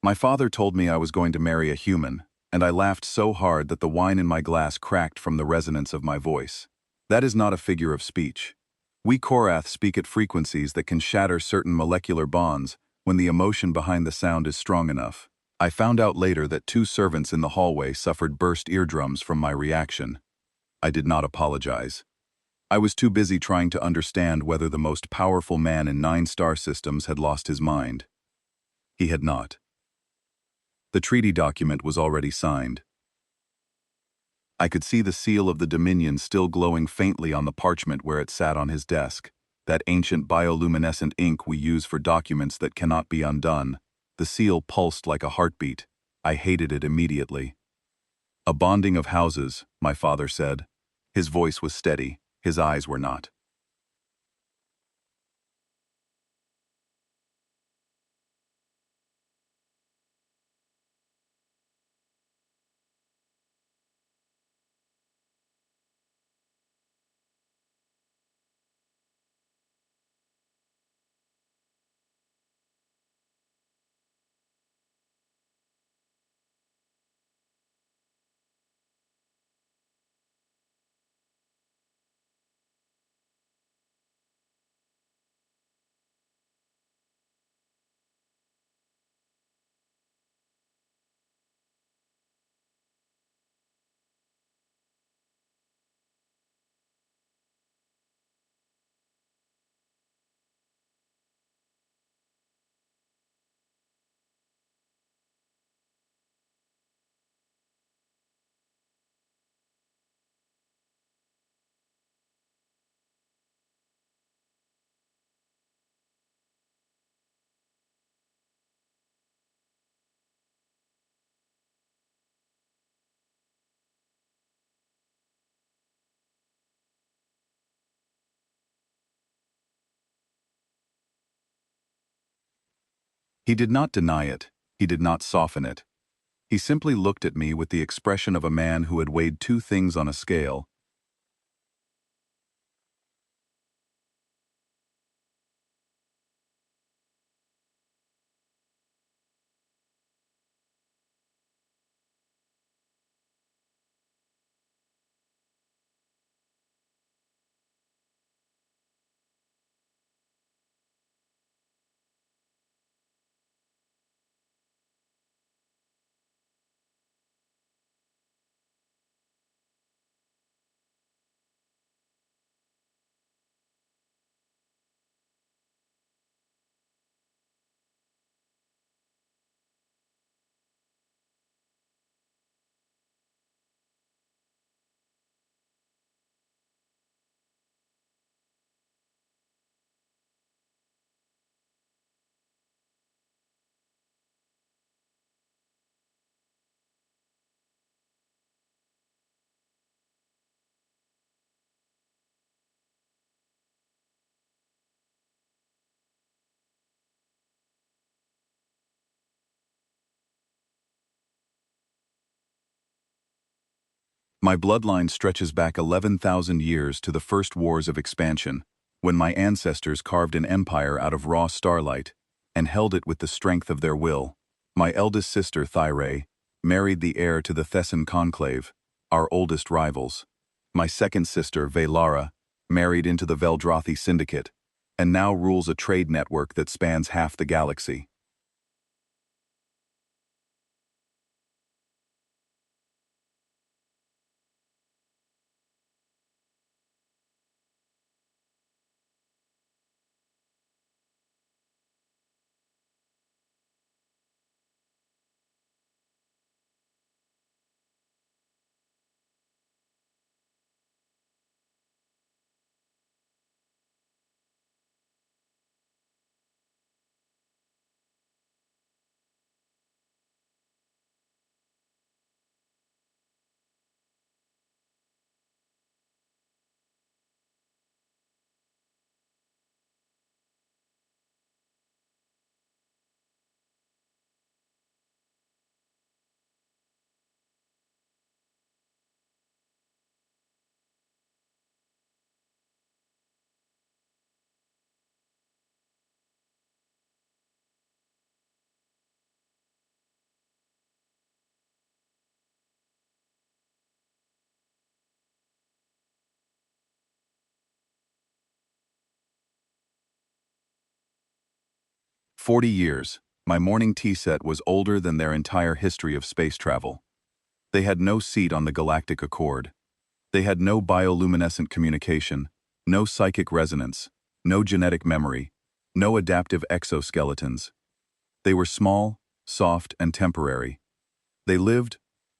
My father told me I was going to marry a human, and I laughed so hard that the wine in my glass cracked from the resonance of my voice. That is not a figure of speech. We Korath speak at frequencies that can shatter certain molecular bonds when the emotion behind the sound is strong enough. I found out later that 2 servants in the hallway suffered burst eardrums from my reaction. I did not apologize. I was too busy trying to understand whether the most powerful man in 9 star systems had lost his mind. He had not. The treaty document was already signed. I could see the seal of the Dominion still glowing faintly on the parchment where it sat on his desk, that ancient bioluminescent ink we use for documents that cannot be undone. The seal pulsed like a heartbeat. I hated it immediately. A bonding of houses, my father said. His voice was steady, his eyes were not. He did not deny it, he did not soften it. He simply looked at me with the expression of a man who had weighed 2 things on a scale. My bloodline stretches back 11,000 years to the first wars of expansion, when my ancestors carved an empire out of raw starlight and held it with the strength of their will. My eldest sister, Thyre, married the heir to the Thessan conclave, our oldest rivals. My second sister, Velara, married into the Veldrothi syndicate, and now rules a trade network that spans half the galaxy. 40 years, my morning tea set was older than their entire history of space travel. They had no seat on the galactic accord. They had no bioluminescent communication, no psychic resonance, no genetic memory, no adaptive exoskeletons. They were small, soft, and temporary. They lived,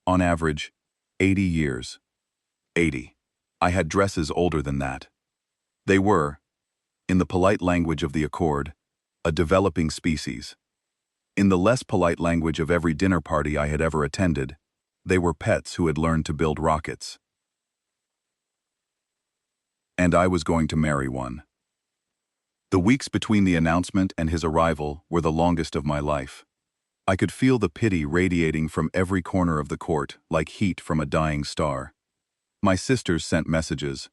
on average, 80 years. 80. I had dresses older than that. They were, in the polite language of the Accord, a developing species. In the less polite language of every dinner party I had ever attended, they were pets who had learned to build rockets. And I was going to marry one. The weeks between the announcement and his arrival were the longest of my life. I could feel the pity radiating from every corner of the court like heat from a dying star. My sisters sent messages.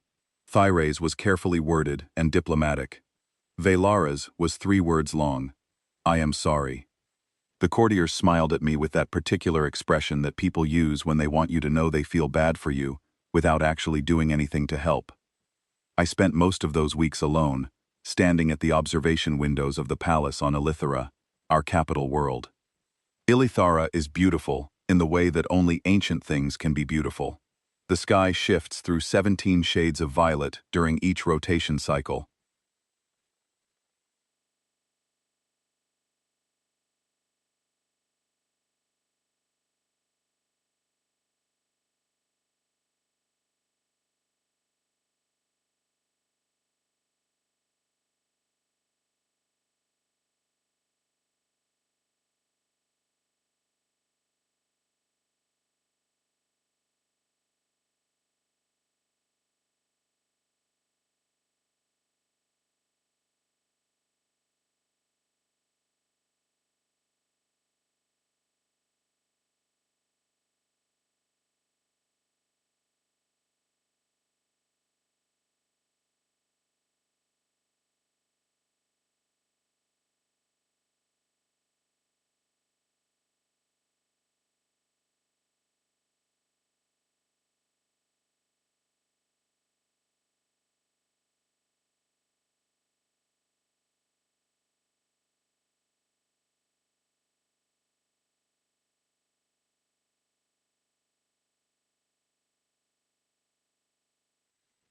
Thyre's was carefully worded and diplomatic. Velara's was 3 words long. I am sorry. The courtiers smiled at me with that particular expression that people use when they want you to know they feel bad for you, without actually doing anything to help. I spent most of those weeks alone, standing at the observation windows of the palace on Elithara, our capital world. Elithara is beautiful in the way that only ancient things can be beautiful. The sky shifts through 17 shades of violet during each rotation cycle.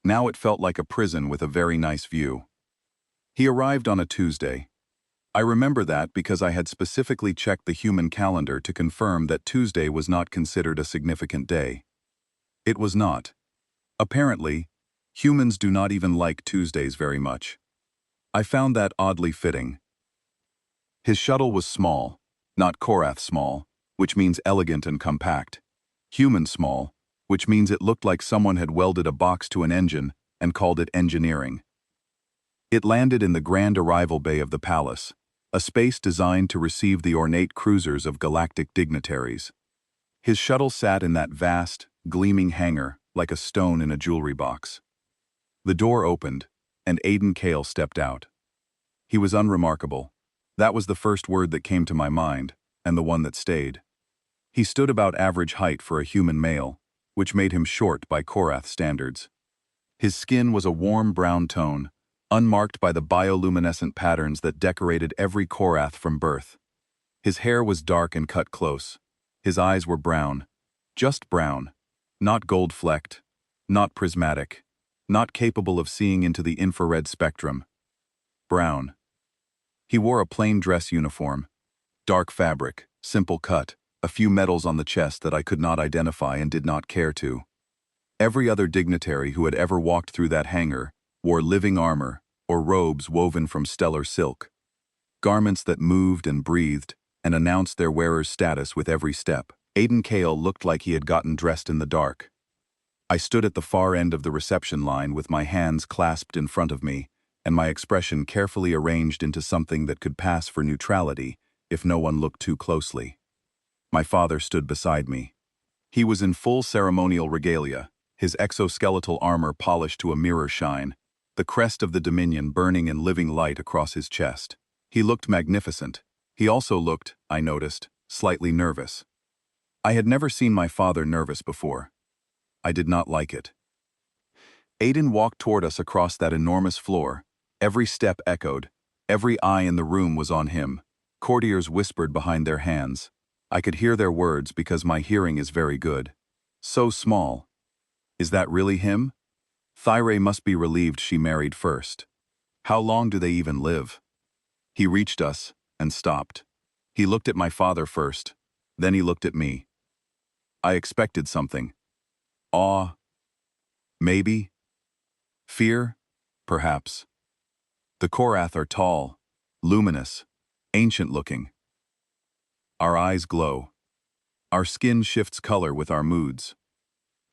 Now it felt like a prison with a very nice view. He arrived on a Tuesday. I remember that because I had specifically checked the human calendar to confirm that Tuesday was not considered a significant day. It was not. Apparently, humans do not even like Tuesdays very much. I found that oddly fitting. His shuttle was small, not Korath small, which means elegant and compact. Human small, which means it looked like someone had welded a box to an engine and called it engineering. It landed in the grand arrival bay of the palace, a space designed to receive the ornate cruisers of galactic dignitaries. His shuttle sat in that vast, gleaming hangar like a stone in a jewelry box. The door opened, and Aiden Kale stepped out. He was unremarkable. That was the first word that came to my mind, and the one that stayed. He stood about average height for a human male, which made him short by Korath standards. His skin was a warm brown tone, unmarked by the bioluminescent patterns that decorated every Korath from birth. His hair was dark and cut close. His eyes were brown. Just brown. Not gold-flecked. Not prismatic. Not capable of seeing into the infrared spectrum. Brown. He wore a plain dress uniform. Dark fabric, simple cut, a few medals on the chest that I could not identify and did not care to. Every other dignitary who had ever walked through that hangar wore living armor or robes woven from stellar silk. Garments that moved and breathed and announced their wearer's status with every step. Aiden Kale looked like he had gotten dressed in the dark. I stood at the far end of the reception line with my hands clasped in front of me and my expression carefully arranged into something that could pass for neutrality if no one looked too closely. My father stood beside me. He was in full ceremonial regalia, his exoskeletal armor polished to a mirror shine, the crest of the Dominion burning in living light across his chest. He looked magnificent. He also looked, I noticed, slightly nervous. I had never seen my father nervous before. I did not like it. Aiden walked toward us across that enormous floor. Every step echoed. Every eye in the room was on him, Courtiers whispered behind their hands. I could hear their words because my hearing is very good. So small. Is that really him? Thyre must be relieved she married first. How long do they even live? He reached us and stopped. He looked at my father first, then he looked at me. I expected something. Awe? Maybe? Fear? Perhaps. The Korath are tall, luminous, ancient-looking. Our eyes glow. Our skin shifts color with our moods.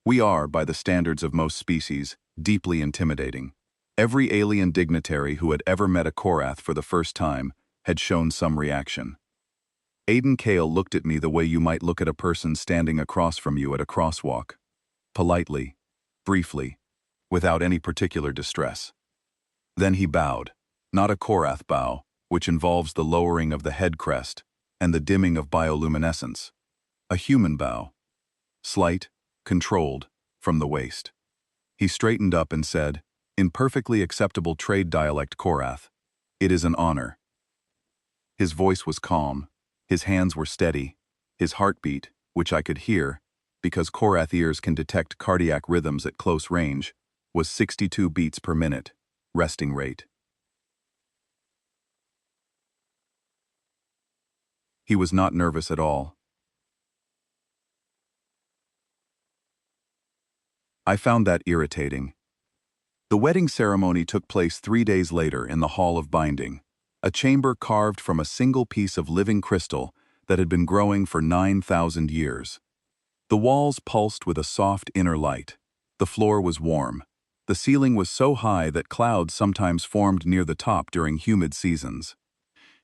We are, by the standards of most species, deeply intimidating. Every alien dignitary who had ever met a Korath for the first time had shown some reaction. Aiden Kale looked at me the way you might look at a person standing across from you at a crosswalk. Politely, briefly, without any particular distress. Then he bowed, not a Korath bow, which involves the lowering of the head crest and the dimming of bioluminescence. A human bow. Slight, controlled, from the waist. He straightened up and said, in perfectly acceptable trade dialect Korath, "It is an honor." His voice was calm, his hands were steady, his heartbeat, which I could hear, because Korath ears can detect cardiac rhythms at close range, was 62 beats per minute, resting rate. He was not nervous at all. I found that irritating. The wedding ceremony took place 3 days later in the Hall of Binding, a chamber carved from a single piece of living crystal that had been growing for 9,000 years. The walls pulsed with a soft inner light. The floor was warm. The ceiling was so high that clouds sometimes formed near the top during humid seasons.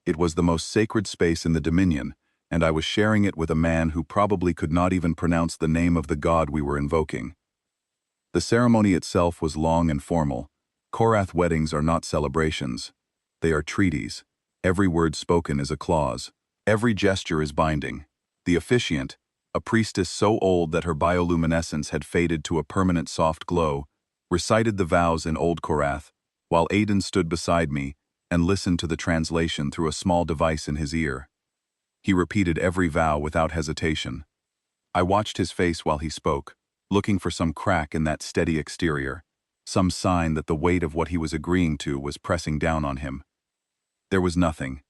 It was the most sacred space in the Dominion, and I was sharing it with a man who probably could not even pronounce the name of the god we were invoking. The ceremony itself was long and formal. Korath weddings are not celebrations. They are treaties. Every word spoken is a clause. Every gesture is binding. The officiant, a priestess so old that her bioluminescence had faded to a permanent soft glow, recited the vows in Old Korath, while Aiden stood beside me and listened to the translation through a small device in his ear. He repeated every vow without hesitation. I watched his face while he spoke, looking for some crack in that steady exterior, some sign that the weight of what he was agreeing to was pressing down on him. There was nothing.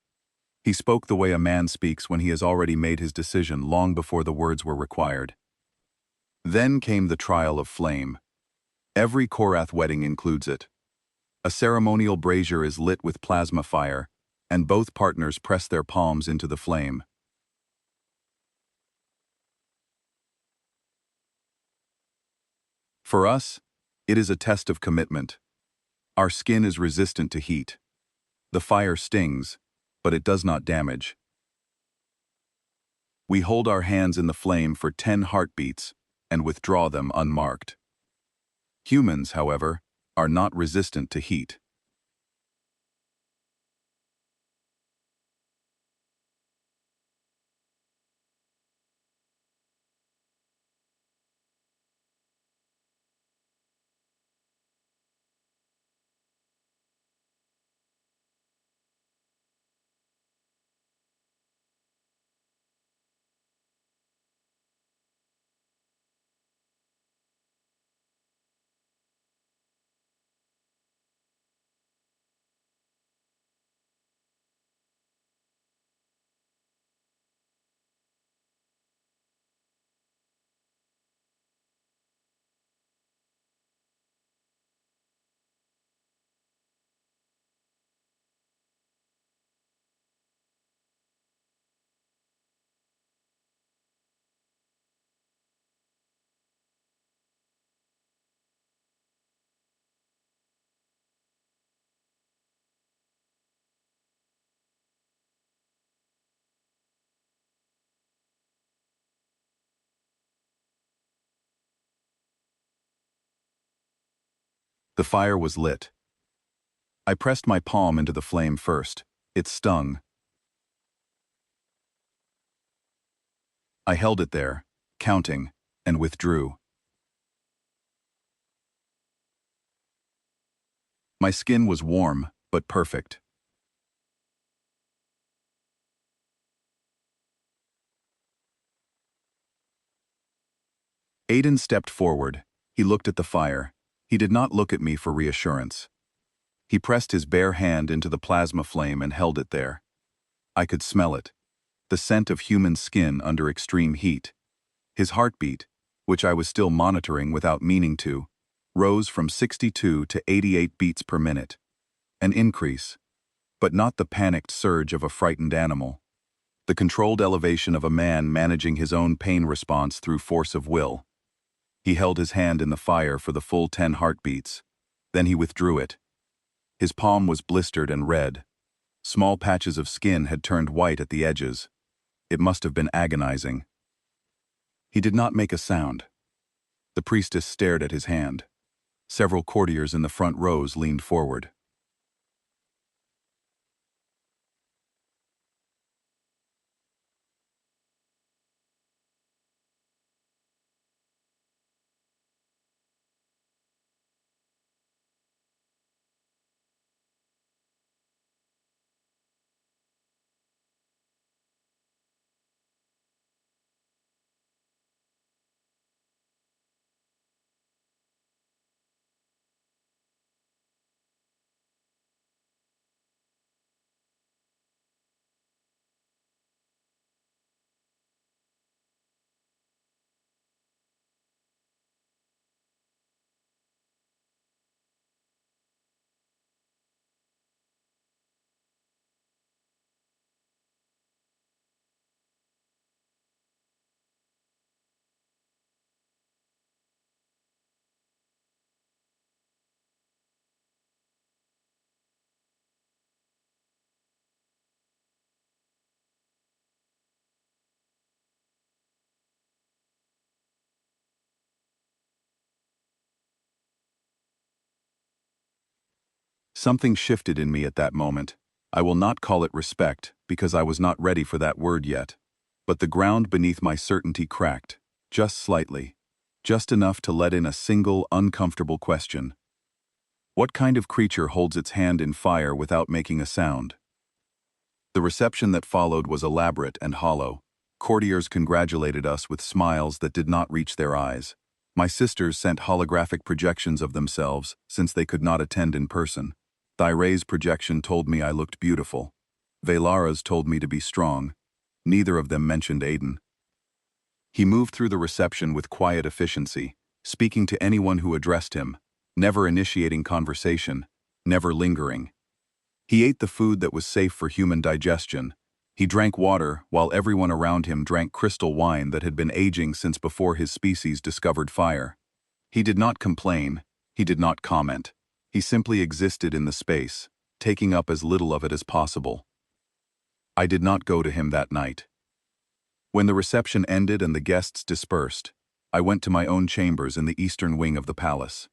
He spoke the way a man speaks when he has already made his decision long before the words were required. Then came the trial of flame. Every Korath wedding includes it. A ceremonial brazier is lit with plasma fire, and both partners press their palms into the flame. For us, it is a test of commitment. Our skin is resistant to heat. The fire stings, but it does not damage. We hold our hands in the flame for 10 heartbeats and withdraw them unmarked. Humans, however, are not resistant to heat. The fire was lit. I pressed my palm into the flame first. It stung. I held it there, counting, and withdrew. My skin was warm, but perfect. Aiden stepped forward. He looked at the fire. He did not look at me for reassurance. He pressed his bare hand into the plasma flame and held it there. I could smell it. The scent of human skin under extreme heat. His heartbeat, which I was still monitoring without meaning to, rose from 62 to 88 beats per minute. An increase, but not the panicked surge of a frightened animal. The controlled elevation of a man managing his own pain response through force of will. He held his hand in the fire for the full 10 heartbeats. Then he withdrew it. His palm was blistered and red. Small patches of skin had turned white at the edges. It must have been agonizing. He did not make a sound. The priestess stared at his hand. Several courtiers in the front rows leaned forward. Something shifted in me at that moment. I will not call it respect, because I was not ready for that word yet. But the ground beneath my certainty cracked, just slightly, just enough to let in a single, uncomfortable question. What kind of creature holds its hand in fire without making a sound? The reception that followed was elaborate and hollow. Courtiers congratulated us with smiles that did not reach their eyes. My sisters sent holographic projections of themselves, since they could not attend in person. Thyray's projection told me I looked beautiful. Velara's told me to be strong. Neither of them mentioned Aiden. He moved through the reception with quiet efficiency, speaking to anyone who addressed him, never initiating conversation, never lingering. He ate the food that was safe for human digestion. He drank water while everyone around him drank crystal wine that had been aging since before his species discovered fire. He did not complain. He did not comment. He simply existed in the space, taking up as little of it as possible. I did not go to him that night. When the reception ended and the guests dispersed, I went to my own chambers in the eastern wing of the palace.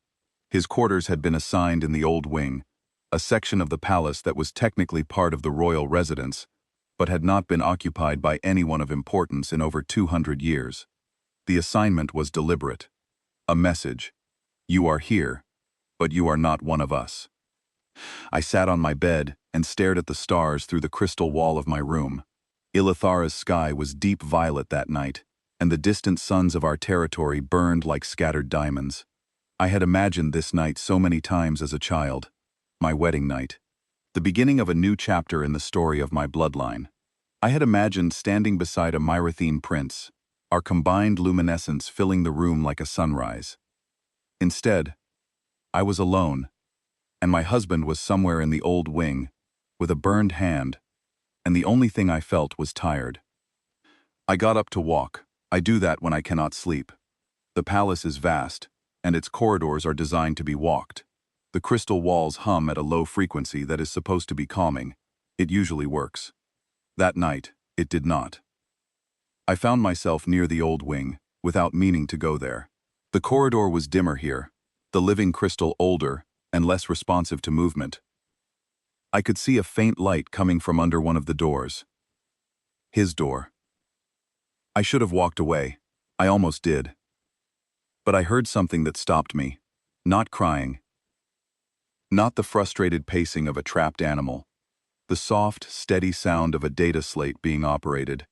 His quarters had been assigned in the old wing, a section of the palace that was technically part of the royal residence, but had not been occupied by anyone of importance in over 200 years. The assignment was deliberate. A message. You are here, but you are not one of us. I sat on my bed and stared at the stars through the crystal wall of my room. Ilithara's sky was deep violet that night, and the distant suns of our territory burned like scattered diamonds. I had imagined this night so many times as a child. My wedding night. The beginning of a new chapter in the story of my bloodline. I had imagined standing beside a Myrathine prince, our combined luminescence filling the room like a sunrise. Instead, I was alone, and my husband was somewhere in the old wing, with a burned hand, and the only thing I felt was tired. I got up to walk. I do that when I cannot sleep. The palace is vast, and its corridors are designed to be walked. The crystal walls hum at a low frequency that is supposed to be calming. It usually works. That night, it did not. I found myself near the old wing, without meaning to go there. The corridor was dimmer here, the living crystal older and less responsive to movement. I could see a faint light coming from under one of the doors. His door. I should have walked away. I almost did. But I heard something that stopped me. Not crying. Not the frustrated pacing of a trapped animal. The soft, steady sound of a data slate being operated.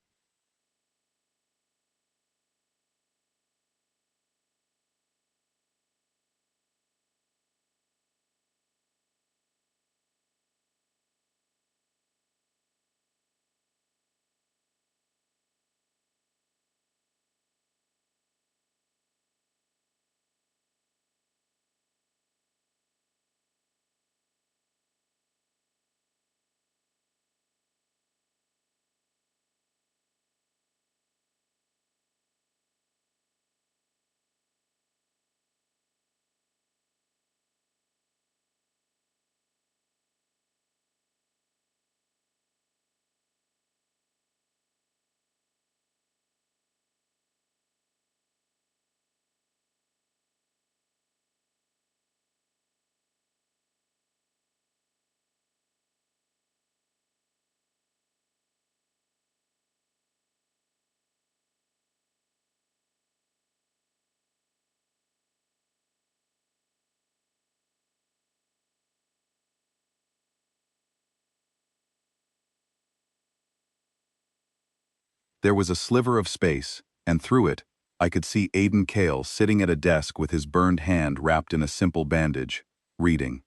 There was a sliver of space, and through it, I could see Aidan Kale sitting at a desk with his burned hand wrapped in a simple bandage, reading.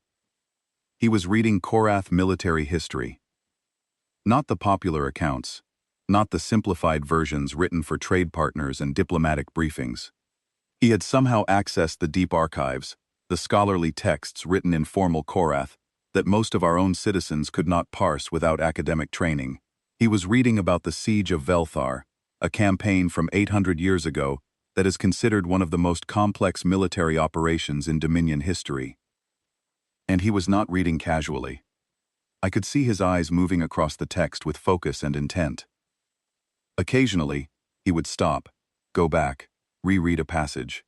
He was reading Korath military history. Not the popular accounts, not the simplified versions written for trade partners and diplomatic briefings. He had somehow accessed the deep archives, the scholarly texts written in formal Korath that most of our own citizens could not parse without academic training. He was reading about the siege of Velthar, a campaign from 800 years ago that is considered one of the most complex military operations in Dominion history. And he was not reading casually. I could see his eyes moving across the text with focus and intent. Occasionally, he would stop, go back, reread a passage.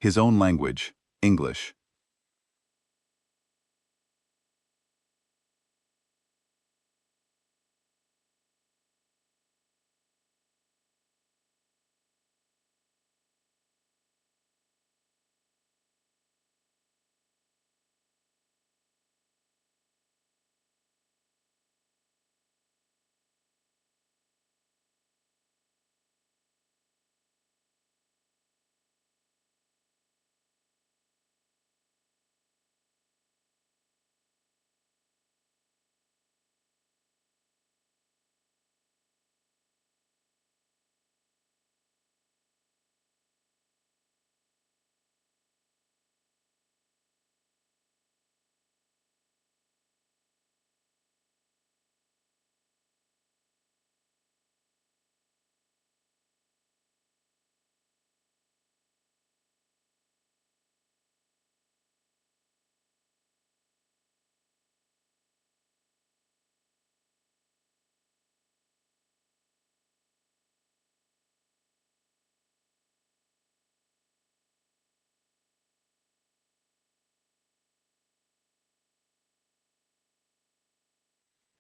His own language, English.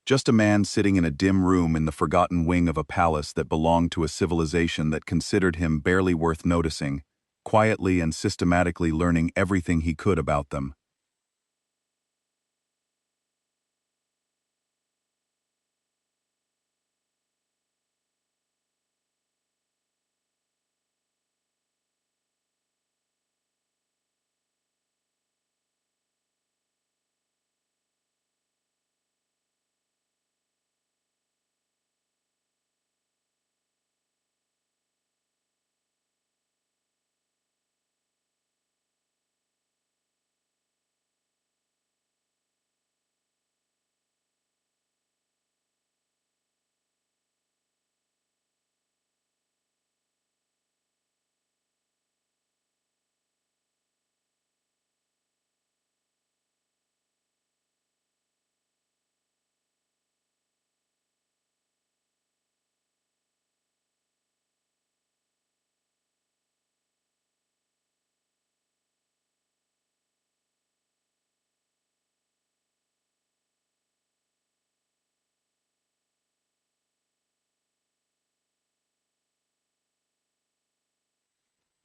Just a man sitting in a dim room in the forgotten wing of a palace that belonged to a civilization that considered him barely worth noticing, quietly and systematically learning everything he could about them.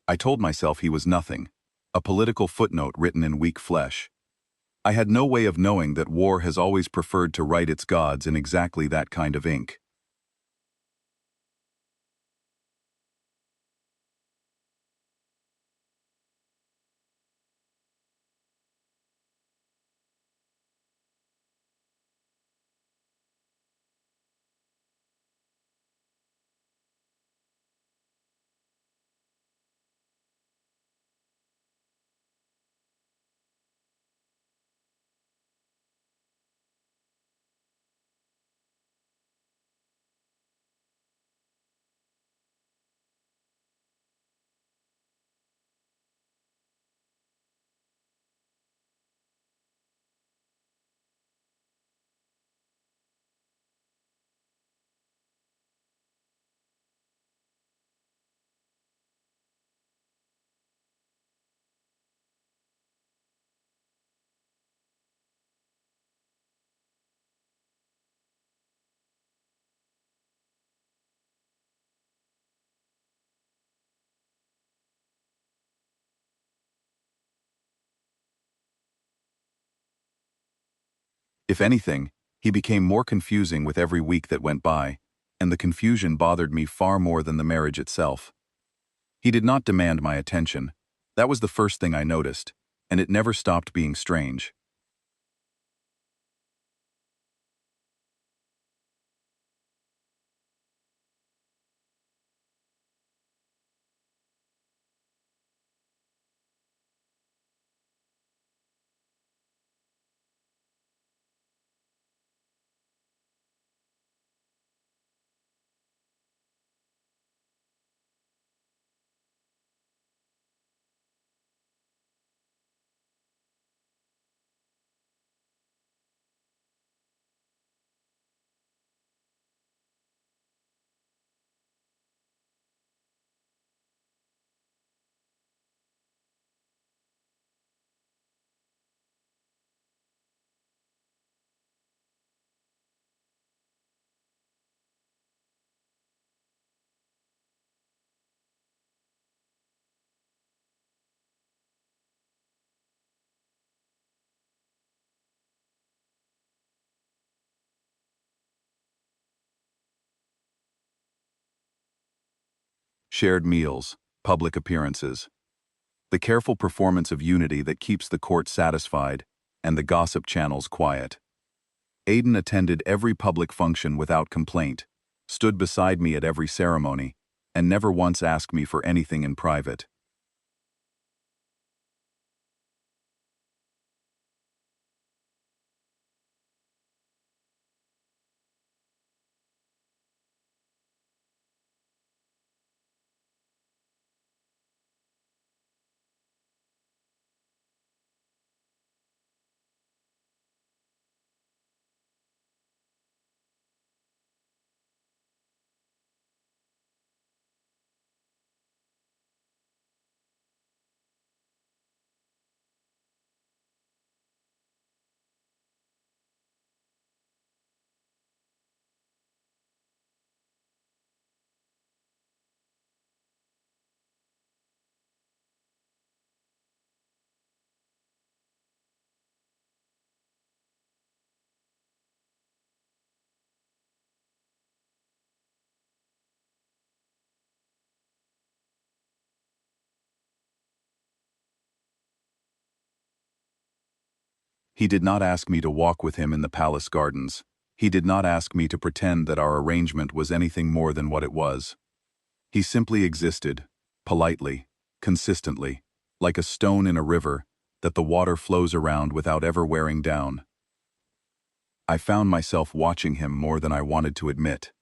I told myself he was nothing, a political footnote written in weak flesh. I had no way of knowing that war has always preferred to write its gods in exactly that kind of ink. If anything, he became more confusing with every week that went by, and the confusion bothered me far more than the marriage itself. He did not demand my attention. That was the first thing I noticed, and it never stopped being strange. Shared meals, public appearances, the careful performance of unity that keeps the court satisfied, and the gossip channels quiet. Aiden attended every public function without complaint, stood beside me at every ceremony, and never once asked me for anything in private. He did not ask me to walk with him in the palace gardens. He did not ask me to pretend that our arrangement was anything more than what it was. He simply existed, politely, consistently, like a stone in a river, that the water flows around without ever wearing down. I found myself watching him more than I wanted to admit.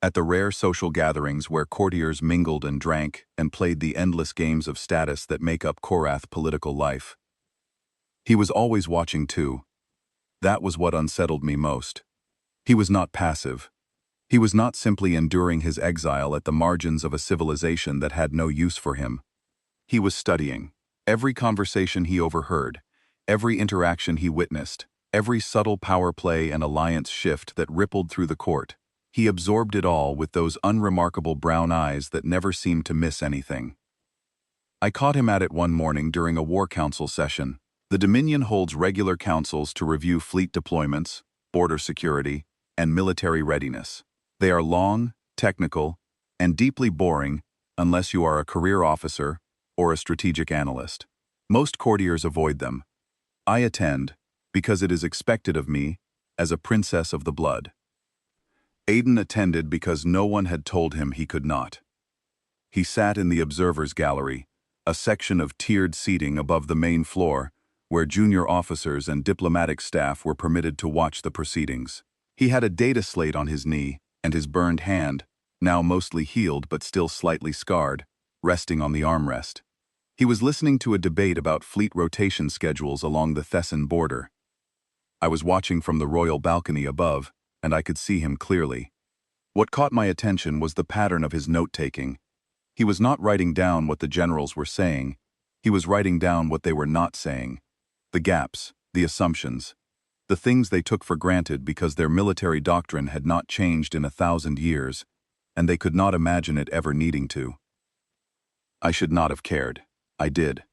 At the rare social gatherings where courtiers mingled and drank and played the endless games of status that make up Korath political life. He was always watching too. That was what unsettled me most. He was not passive. He was not simply enduring his exile at the margins of a civilization that had no use for him. He was studying. Every conversation he overheard, every interaction he witnessed, every subtle power play and alliance shift that rippled through the court. He absorbed it all with those unremarkable brown eyes that never seemed to miss anything. I caught him at it one morning during a war council session. The Dominion holds regular councils to review fleet deployments, border security, and military readiness. They are long, technical, and deeply boring unless you are a career officer or a strategic analyst. Most courtiers avoid them. I attend because it is expected of me as a princess of the blood. Aiden attended because no one had told him he could not. He sat in the observers' gallery, a section of tiered seating above the main floor, where junior officers and diplomatic staff were permitted to watch the proceedings. He had a data slate on his knee, and his burned hand, now mostly healed but still slightly scarred, resting on the armrest. He was listening to a debate about fleet rotation schedules along the Thessan border. I was watching from the royal balcony above, and I could see him clearly. What caught my attention was the pattern of his note-taking. He was not writing down what the generals were saying. He was writing down what they were not saying. The gaps, the assumptions, the things they took for granted because their military doctrine had not changed in 1,000 years, and they could not imagine it ever needing to. I should not have cared. I did.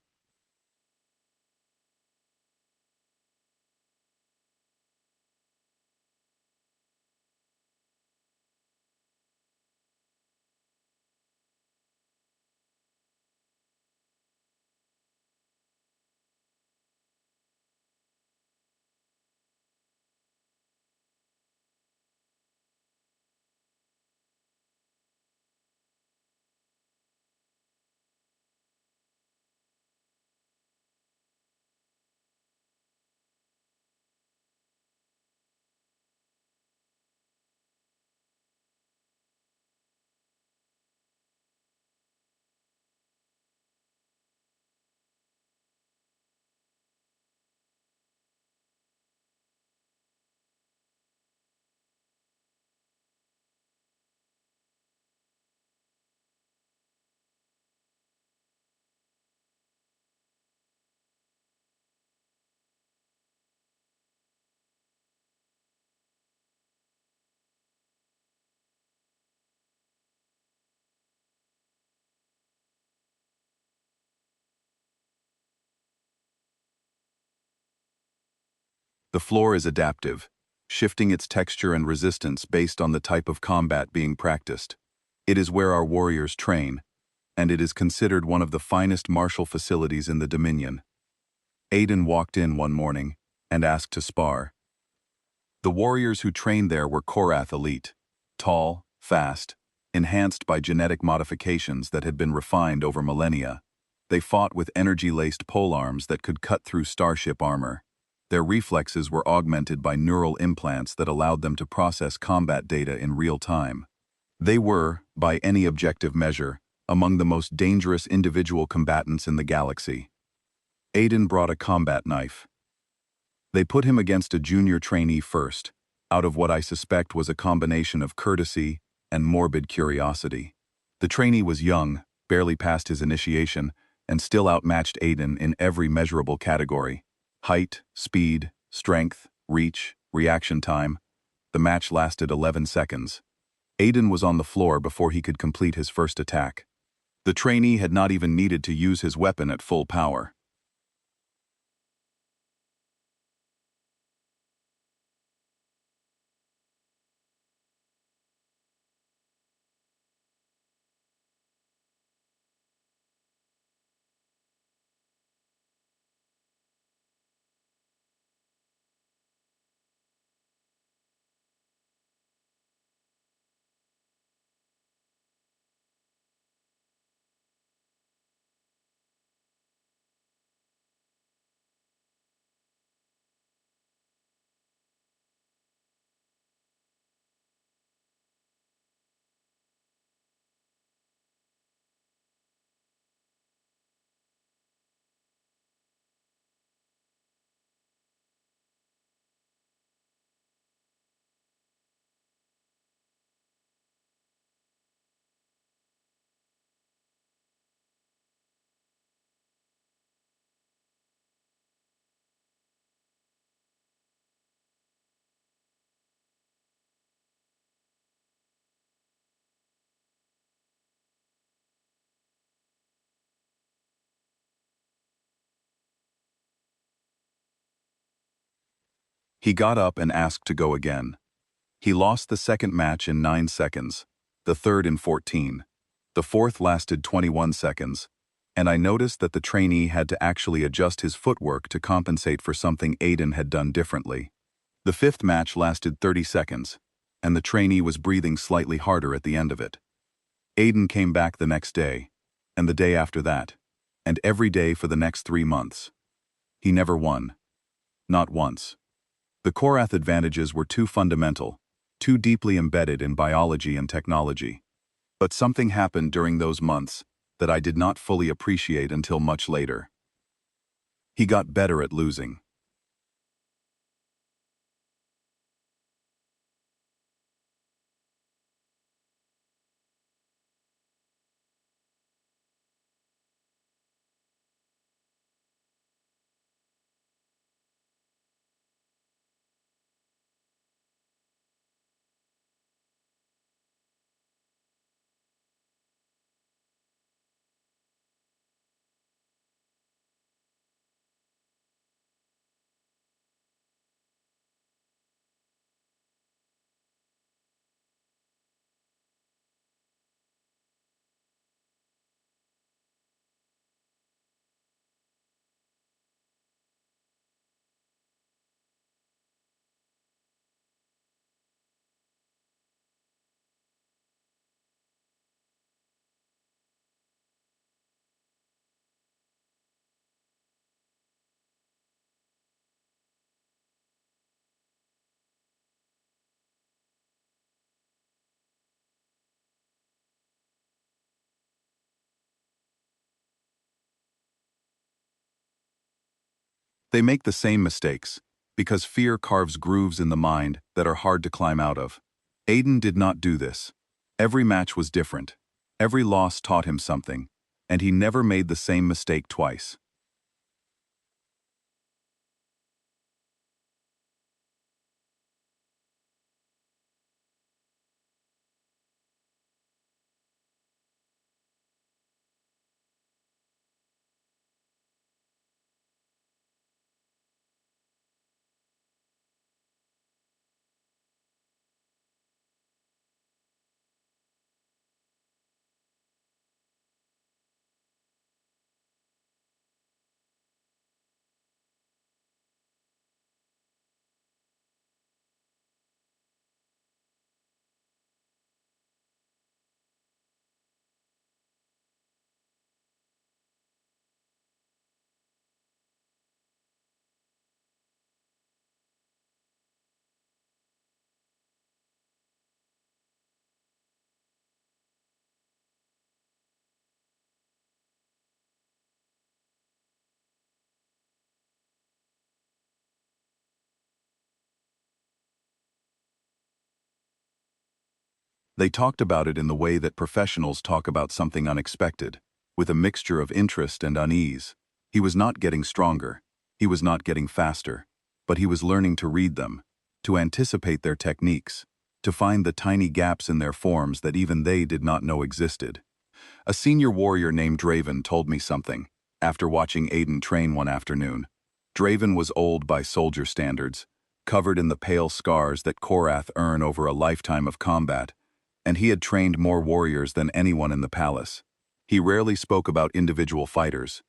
The floor is adaptive, shifting its texture and resistance based on the type of combat being practiced. It is where our warriors train, and it is considered one of the finest martial facilities in the Dominion. Aiden walked in one morning and asked to spar. The warriors who trained there were Korath elite, tall, fast, enhanced by genetic modifications that had been refined over millennia. They fought with energy-laced polearms that could cut through starship armor. Their reflexes were augmented by neural implants that allowed them to process combat data in real time. They were, by any objective measure, among the most dangerous individual combatants in the galaxy. Aiden brought a combat knife. They put him against a junior trainee first, out of what I suspect was a combination of courtesy and morbid curiosity. The trainee was young, barely past his initiation, and still outmatched Aiden in every measurable category: height, speed, strength, reach, reaction time. The match lasted 11 seconds. Aiden was on the floor before he could complete his first attack. The trainee had not even needed to use his weapon at full power. He got up and asked to go again. He lost the second match in 9 seconds, the third in 14. The fourth lasted 21 seconds, and I noticed that the trainee had to actually adjust his footwork to compensate for something Aiden had done differently. The fifth match lasted 30 seconds, and the trainee was breathing slightly harder at the end of it. Aiden came back the next day, and the day after that, and every day for the next 3 months. He never won. Not once. The Korath advantages were too fundamental, too deeply embedded in biology and technology. But something happened during those months that I did not fully appreciate until much later. He got better at losing. They make the same mistakes, because fear carves grooves in the mind that are hard to climb out of. Aiden did not do this. Every match was different. Every loss taught him something, and he never made the same mistake twice. They talked about it in the way that professionals talk about something unexpected, with a mixture of interest and unease. He was not getting stronger. He was not getting faster. But he was learning to read them, to anticipate their techniques, to find the tiny gaps in their forms that even they did not know existed. A senior warrior named Draven told me something, after watching Aiden train one afternoon. Draven was old by soldier standards, covered in the pale scars that Korath earn over a lifetime of combat, and he had trained more warriors than anyone in the palace. He rarely spoke about individual fighters.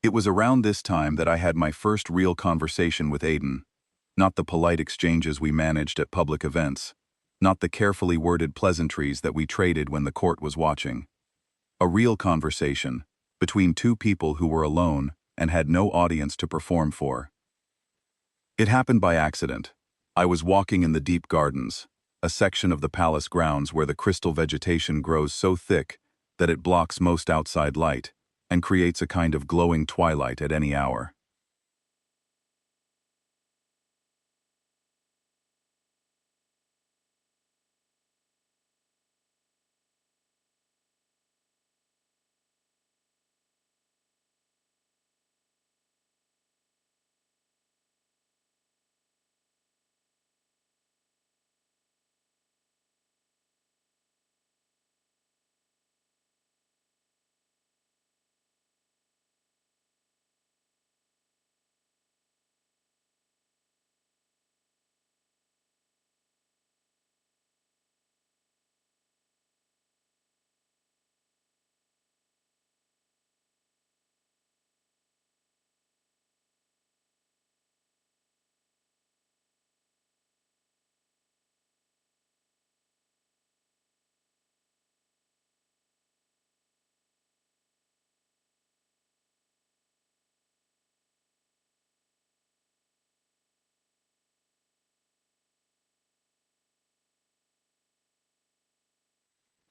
It was around this time that I had my first real conversation with Aiden, not the polite exchanges we managed at public events, not the carefully worded pleasantries that we traded when the court was watching. A real conversation between two people who were alone and had no audience to perform for. It happened by accident. I was walking in the deep gardens, a section of the palace grounds where the crystal vegetation grows so thick that it blocks most outside light and creates a kind of glowing twilight at any hour.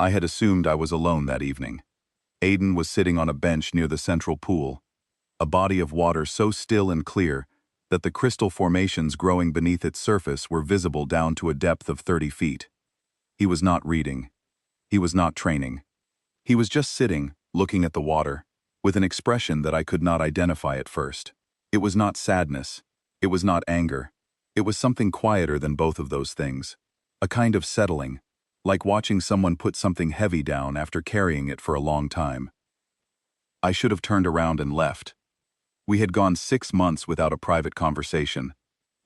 I had assumed I was alone that evening. Aiden was sitting on a bench near the central pool, a body of water so still and clear that the crystal formations growing beneath its surface were visible down to a depth of 30 feet. He was not reading. He was not training. He was just sitting, looking at the water, with an expression that I could not identify at first. It was not sadness. It was not anger. It was something quieter than both of those things. A kind of settling, like watching someone put something heavy down after carrying it for a long time. I should have turned around and left. We had gone 6 months without a private conversation,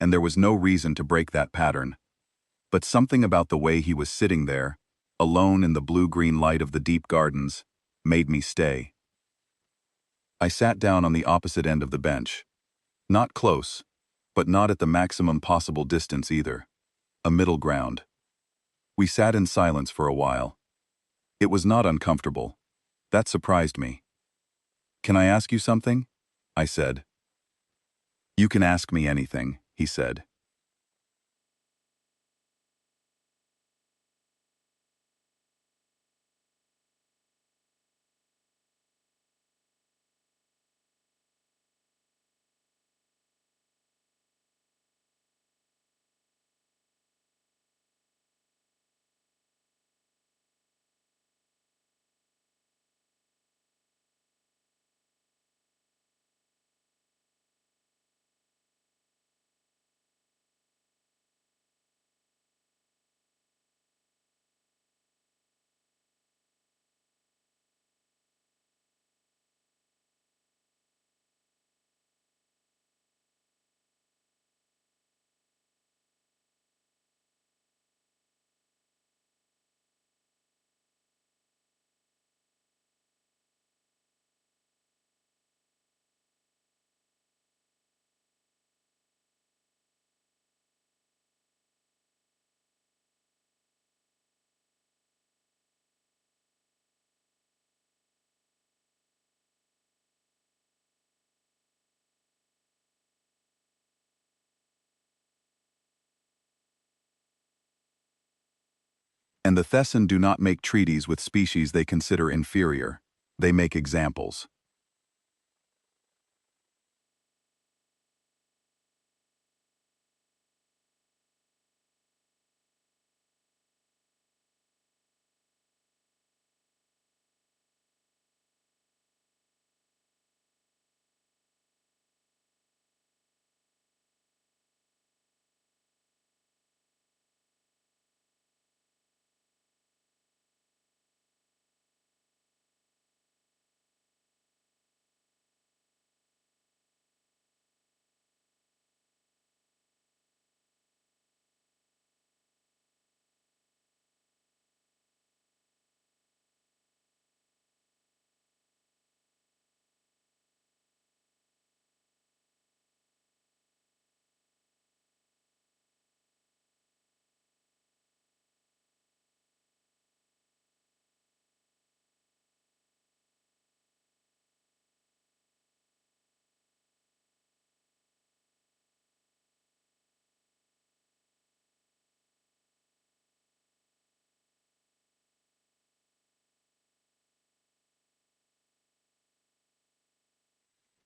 and there was no reason to break that pattern. But something about the way he was sitting there, alone in the blue-green light of the deep gardens, made me stay. I sat down on the opposite end of the bench. Not close, but not at the maximum possible distance either. A middle ground. We sat in silence for a while. It was not uncomfortable. That surprised me. "Can I ask you something?" I said. "You can ask me anything," he said. And the Thessan do not make treaties with species they consider inferior. They make examples.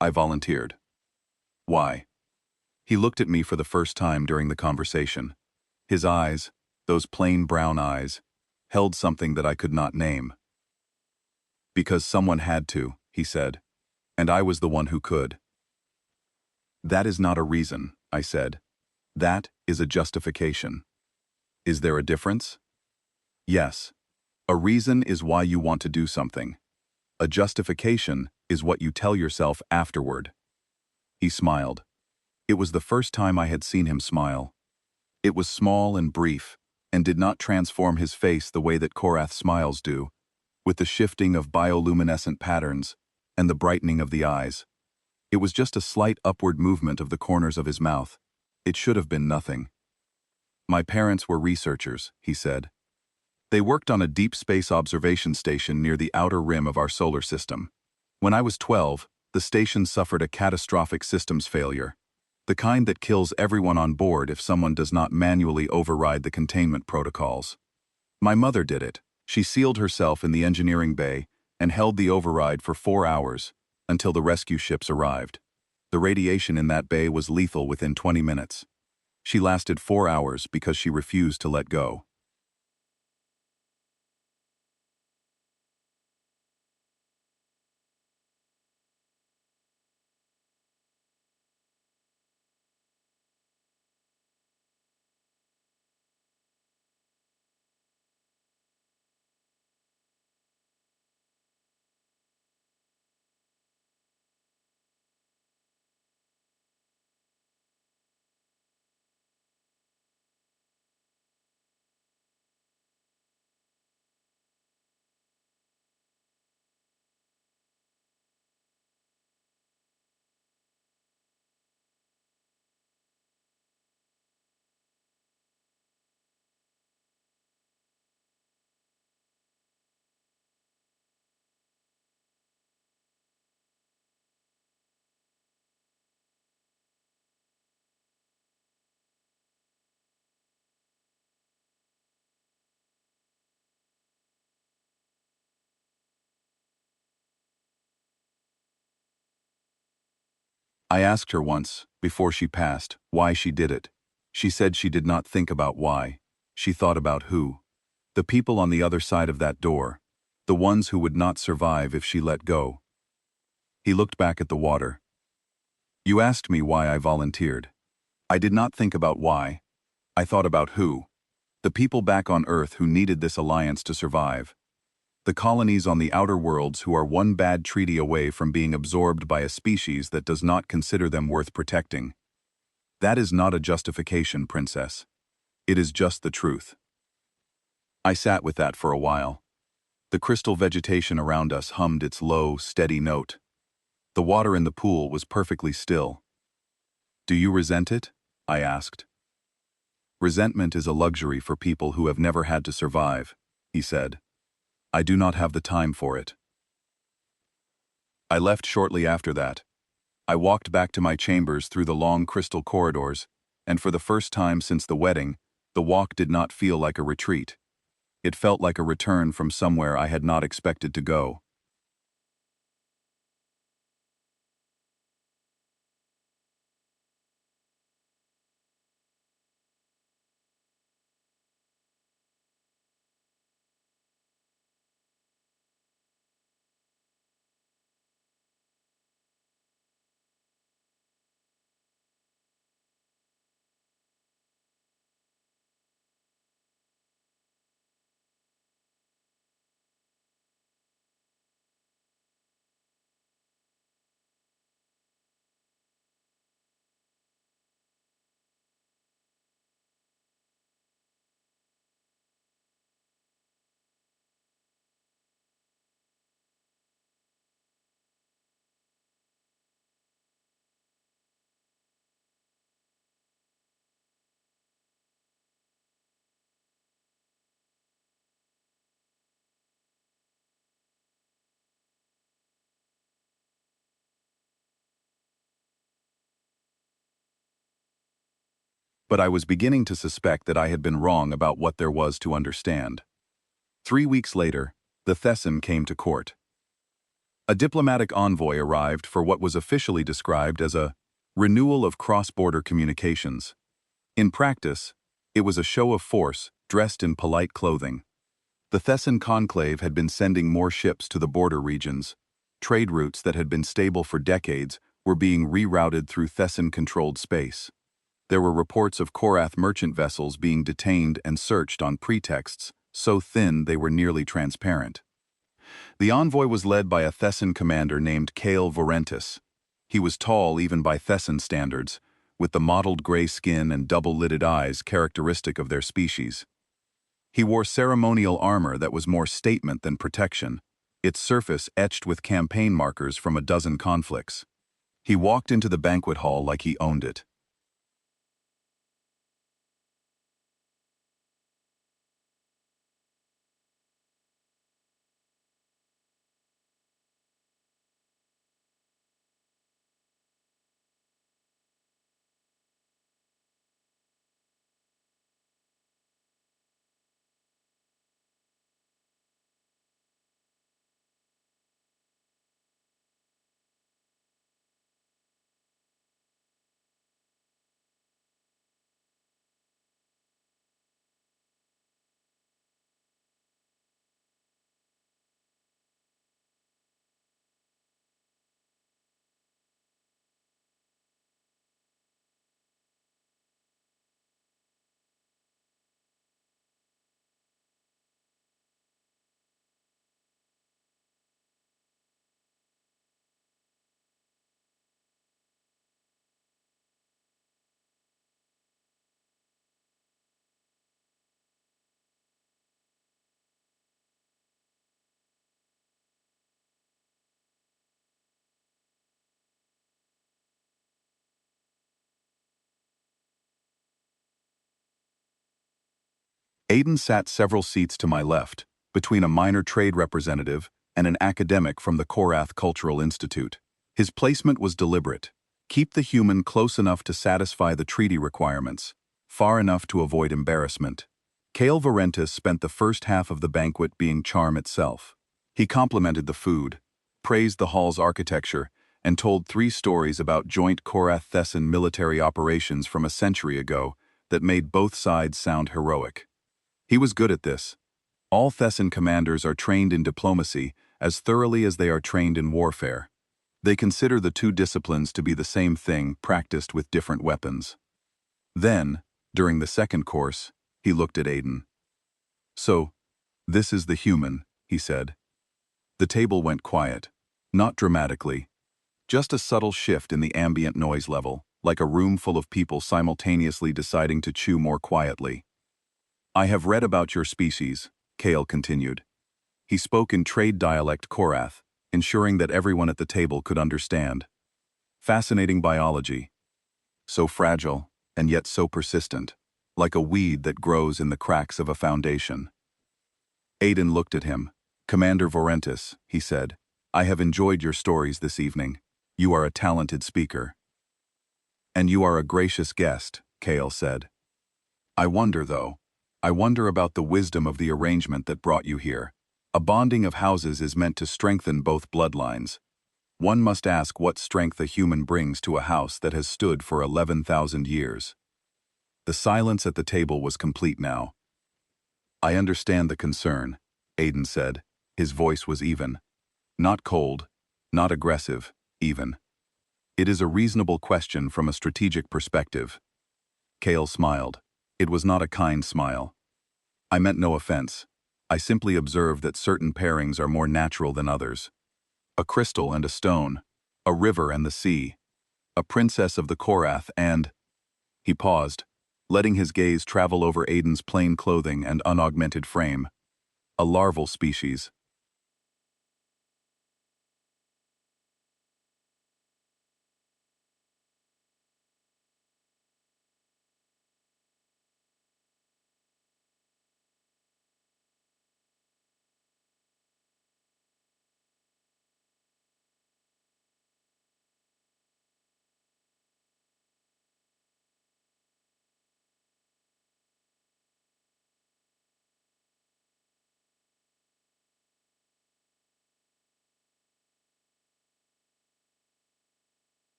I volunteered. Why? He looked at me for the first time during the conversation. His eyes, those plain brown eyes, held something that I could not name. Because someone had to, he said, and I was the one who could. That is not a reason, I said. That is a justification. Is there a difference? Yes. A reason is why you want to do something. A justification is what you tell yourself afterward. He smiled. It was the first time I had seen him smile. It was small and brief, and did not transform his face the way that Korath smiles do, with the shifting of bioluminescent patterns and the brightening of the eyes. It was just a slight upward movement of the corners of his mouth. It should have been nothing. My parents were researchers, he said. They worked on a deep space observation station near the outer rim of our solar system. When I was 12, the station suffered a catastrophic systems failure, the kind that kills everyone on board if someone does not manually override the containment protocols. My mother did it. She sealed herself in the engineering bay and held the override for 4 hours, until the rescue ships arrived. The radiation in that bay was lethal within 20 minutes. She lasted 4 hours because she refused to let go. I asked her once, before she passed, why she did it. She said she did not think about why. She thought about who. The people on the other side of that door. The ones who would not survive if she let go. He looked back at the water. You asked me why I volunteered. I did not think about why. I thought about who. The people back on Earth who needed this alliance to survive. The colonies on the outer worlds who are one bad treaty away from being absorbed by a species that does not consider them worth protecting. That is not a justification, Princess. It is just the truth. I sat with that for a while. The crystal vegetation around us hummed its low, steady note. The water in the pool was perfectly still. Do you resent it? I asked. Resentment is a luxury for people who have never had to survive, he said. I do not have the time for it. I left shortly after that. I walked back to my chambers through the long crystal corridors, and for the first time since the wedding, the walk did not feel like a retreat. It felt like a return from somewhere I had not expected to go. But I was beginning to suspect that I had been wrong about what there was to understand. 3 weeks later, the Thesson came to court. A diplomatic envoy arrived for what was officially described as a renewal of cross-border communications. In practice, it was a show of force dressed in polite clothing. The Thessan conclave had been sending more ships to the border regions. Trade routes that had been stable for decades were being rerouted through Thessan-controlled space. There were reports of Korath merchant vessels being detained and searched on pretexts so thin they were nearly transparent. The envoy was led by a Thessan commander named Kale Vorentis. He was tall even by Thessan standards, with the mottled gray skin and double-lidded eyes characteristic of their species. He wore ceremonial armor that was more statement than protection, its surface etched with campaign markers from a dozen conflicts. He walked into the banquet hall like he owned it. Aiden sat several seats to my left, between a minor trade representative and an academic from the Korath Cultural Institute. His placement was deliberate. Keep the human close enough to satisfy the treaty requirements, far enough to avoid embarrassment. Kale Varentis spent the first half of the banquet being charm itself. He complimented the food, praised the hall's architecture, and told 3 stories about joint Korath-Thessan military operations from a century ago that made both sides sound heroic. He was good at this. All Thessan commanders are trained in diplomacy as thoroughly as they are trained in warfare. They consider the 2 disciplines to be the same thing practiced with different weapons. Then, during the second course, he looked at Aiden. "So, this is the human," he said. The table went quiet. Not dramatically. Just a subtle shift in the ambient noise level, like a room full of people simultaneously deciding to chew more quietly. "I have read about your species," Kale continued. He spoke in trade dialect Korath, ensuring that everyone at the table could understand. "Fascinating biology. So fragile, and yet so persistent, like a weed that grows in the cracks of a foundation." Aiden looked at him. "Commander Vorentis," he said, "I have enjoyed your stories this evening. You are a talented speaker." "And you are a gracious guest," Kale said. I wonder about the wisdom of the arrangement that brought you here. A bonding of houses is meant to strengthen both bloodlines. One must ask what strength a human brings to a house that has stood for 11,000 years. The silence at the table was complete now. "I understand the concern," Aiden said. His voice was even. Not cold, not aggressive, even. "It is a reasonable question from a strategic perspective." Kale smiled. It was not a kind smile. "I meant no offense. I simply observed that certain pairings are more natural than others. A crystal and a stone, a river and the sea, a princess of the Korath and—" He paused, letting his gaze travel over Aiden's plain clothing and unaugmented frame. "A larval species."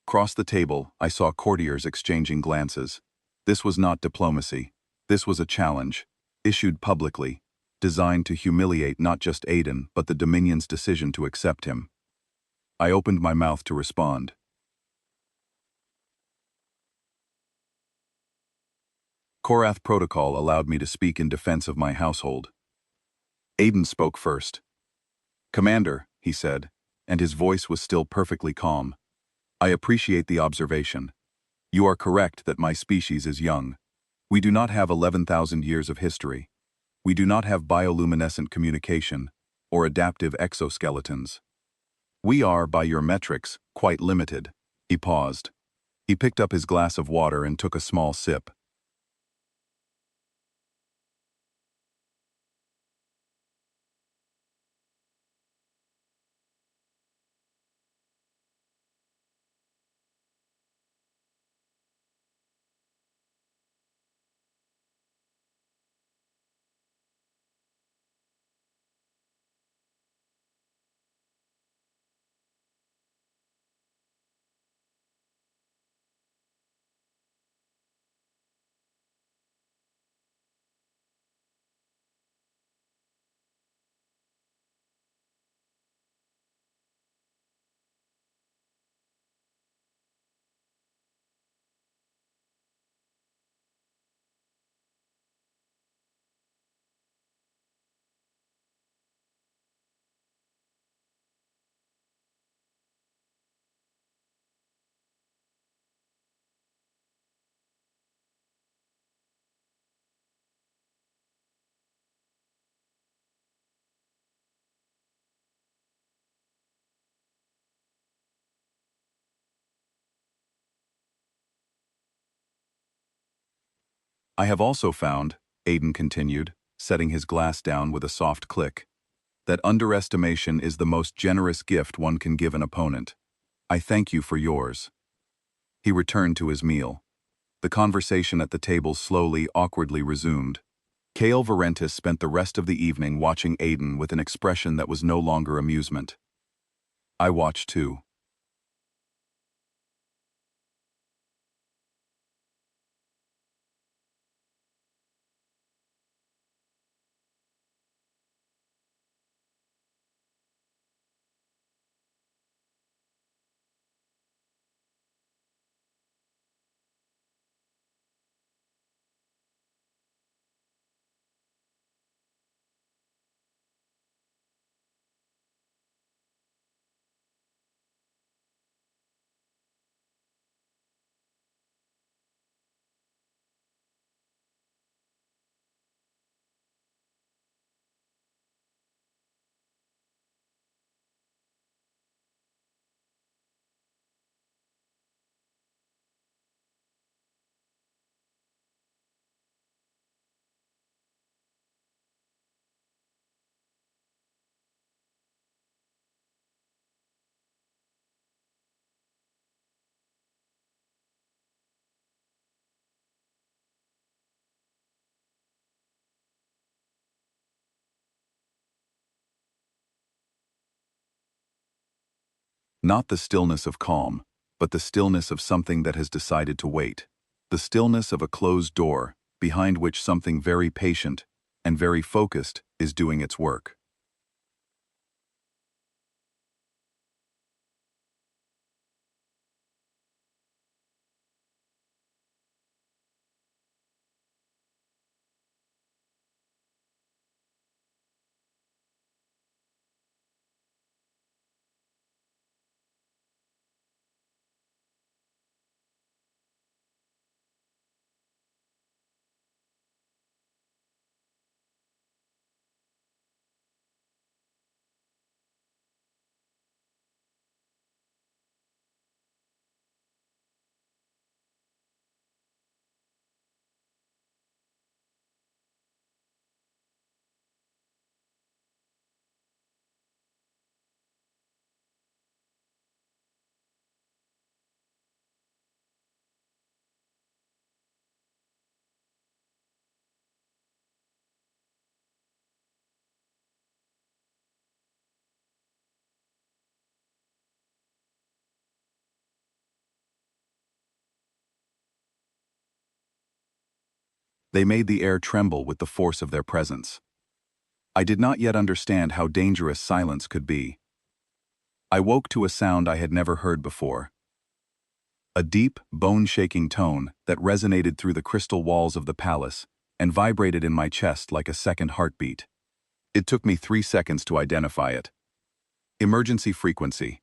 Across the table, I saw courtiers exchanging glances. This was not diplomacy. This was a challenge, issued publicly, designed to humiliate not just Aiden but the Dominion's decision to accept him. I opened my mouth to respond. Korath protocol allowed me to speak in defense of my household. Aiden spoke first. "Commander," he said, and his voice was still perfectly calm. "I appreciate the observation. You are correct that my species is young. We do not have 11,000 years of history. We do not have bioluminescent communication or adaptive exoskeletons. We are, by your metrics, quite limited." He paused. He picked up his glass of water and took a small sip. "I have also found," Aiden continued, setting his glass down with a soft click, "that underestimation is the most generous gift one can give an opponent. I thank you for yours." He returned to his meal. The conversation at the table slowly, awkwardly resumed. Kale Varentis spent the rest of the evening watching Aiden with an expression that was no longer amusement. I watched too. Not the stillness of calm, but the stillness of something that has decided to wait. The stillness of a closed door, behind which something very patient and very focused is doing its work. They made the air tremble with the force of their presence. I did not yet understand how dangerous silence could be. I woke to a sound I had never heard before. A deep, bone-shaking tone that resonated through the crystal walls of the palace and vibrated in my chest like a second heartbeat. It took me 3 seconds to identify it. Emergency frequency.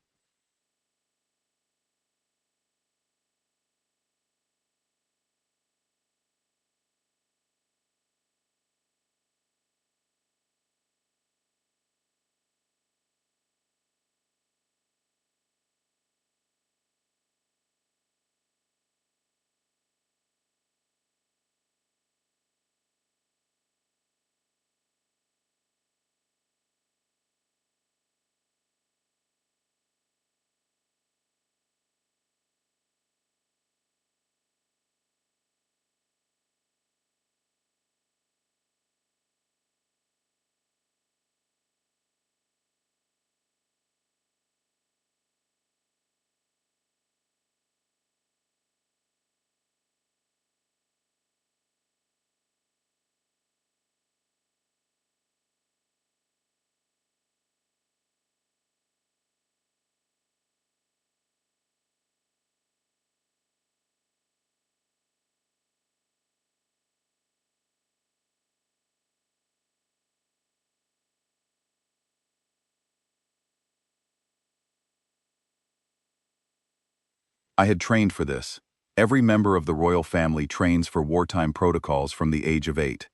I had trained for this. Every member of the royal family trains for wartime protocols from the age of 8.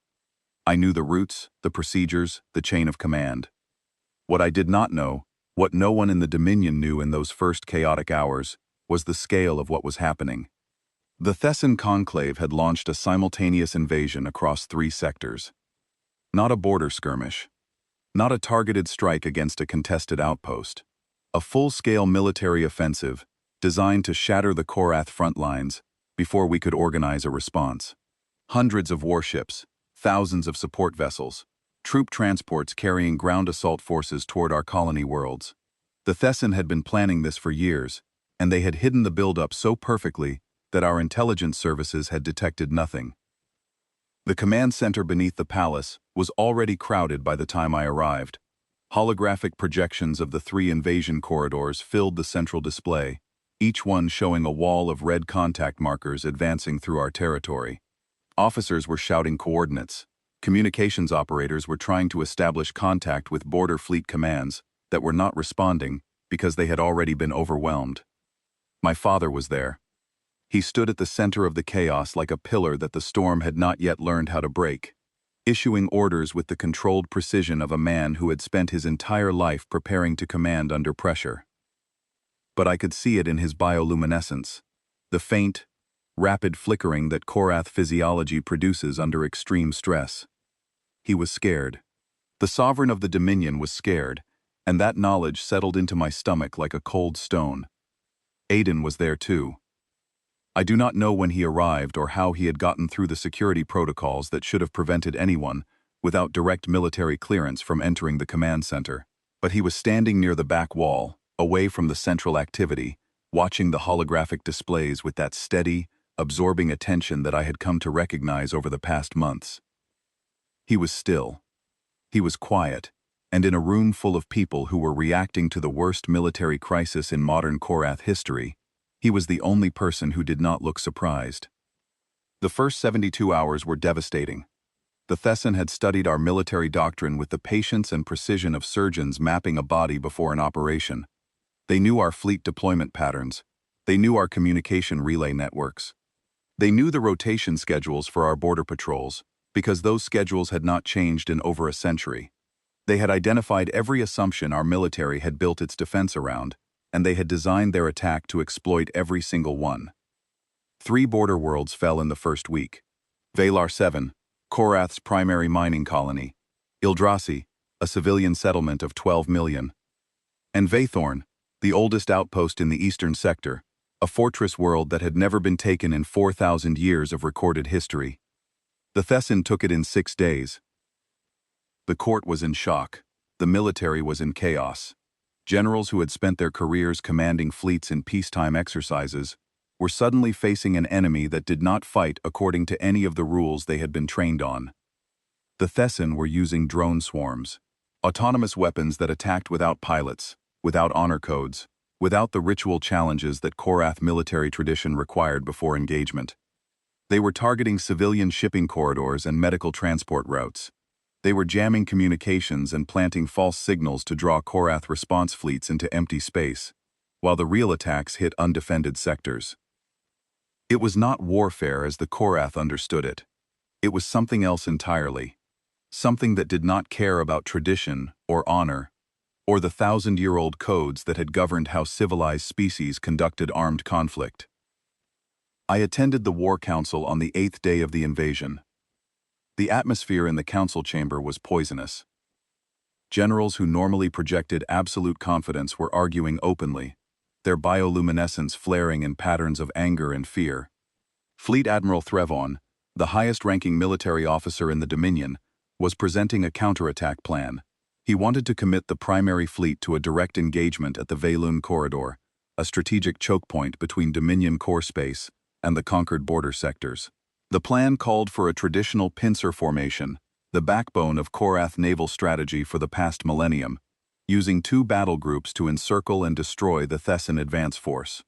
I knew the routes, the procedures, the chain of command. What I did not know, what no one in the Dominion knew in those first chaotic hours, was the scale of what was happening. The Thessan conclave had launched a simultaneous invasion across 3 sectors. Not a border skirmish. Not a targeted strike against a contested outpost. A full-scale military offensive designed to shatter the Korath front lines before we could organize a response. Hundreds of warships, thousands of support vessels, troop transports carrying ground assault forces toward our colony worlds. The Thessan had been planning this for years, and they had hidden the buildup so perfectly that our intelligence services had detected nothing. The command center beneath the palace was already crowded by the time I arrived. Holographic projections of the 3 invasion corridors filled the central display, each one showing a wall of red contact markers advancing through our territory. Officers were shouting coordinates. Communications operators were trying to establish contact with border fleet commands that were not responding because they had already been overwhelmed. My father was there. He stood at the center of the chaos like a pillar that the storm had not yet learned how to break, issuing orders with the controlled precision of a man who had spent his entire life preparing to command under pressure. But I could see it in his bioluminescence, the faint, rapid flickering that Korath physiology produces under extreme stress. He was scared. The sovereign of the Dominion was scared, and that knowledge settled into my stomach like a cold stone. Aiden was there too. I do not know when he arrived or how he had gotten through the security protocols that should have prevented anyone, without direct military clearance, from entering the command center. But he was standing near the back wall, away from the central activity, watching the holographic displays with that steady, absorbing attention that I had come to recognize over the past months. He was still. He was quiet, and in a room full of people who were reacting to the worst military crisis in modern Korath history, he was the only person who did not look surprised. The first 72 hours were devastating. The Thessan had studied our military doctrine with the patience and precision of surgeons mapping a body before an operation. They knew our fleet deployment patterns. They knew our communication relay networks. They knew the rotation schedules for our border patrols, because those schedules had not changed in over a century. They had identified every assumption our military had built its defense around, and they had designed their attack to exploit every single one. 3 border worlds fell in the first week. Valar 7, Korath's primary mining colony; Ildrasi, a civilian settlement of 12 million; and Vathorn, the oldest outpost in the eastern sector, a fortress world that had never been taken in 4,000 years of recorded history. The Thessan took it in 6 days. The court was in shock. The military was in chaos. Generals who had spent their careers commanding fleets in peacetime exercises were suddenly facing an enemy that did not fight according to any of the rules they had been trained on. The Thessan were using drone swarms, autonomous weapons that attacked without pilots, without honor codes, without the ritual challenges that Korath military tradition required before engagement. They were targeting civilian shipping corridors and medical transport routes. They were jamming communications and planting false signals to draw Korath response fleets into empty space, while the real attacks hit undefended sectors. It was not warfare as the Korath understood it. It was something else entirely. Something that did not care about tradition or honor, or the thousand-year-old codes that had governed how civilized species conducted armed conflict. I attended the War Council on the 8th day of the invasion. The atmosphere in the council chamber was poisonous. Generals who normally projected absolute confidence were arguing openly, their bioluminescence flaring in patterns of anger and fear. Fleet Admiral Threvon, the highest-ranking military officer in the Dominion, was presenting a counterattack plan. He wanted to commit the primary fleet to a direct engagement at the Veilun Corridor, a strategic choke point between Dominion core space and the conquered border sectors. The plan called for a traditional pincer formation, the backbone of Korath naval strategy for the past millennium, using two battle groups to encircle and destroy the Thessan advance force.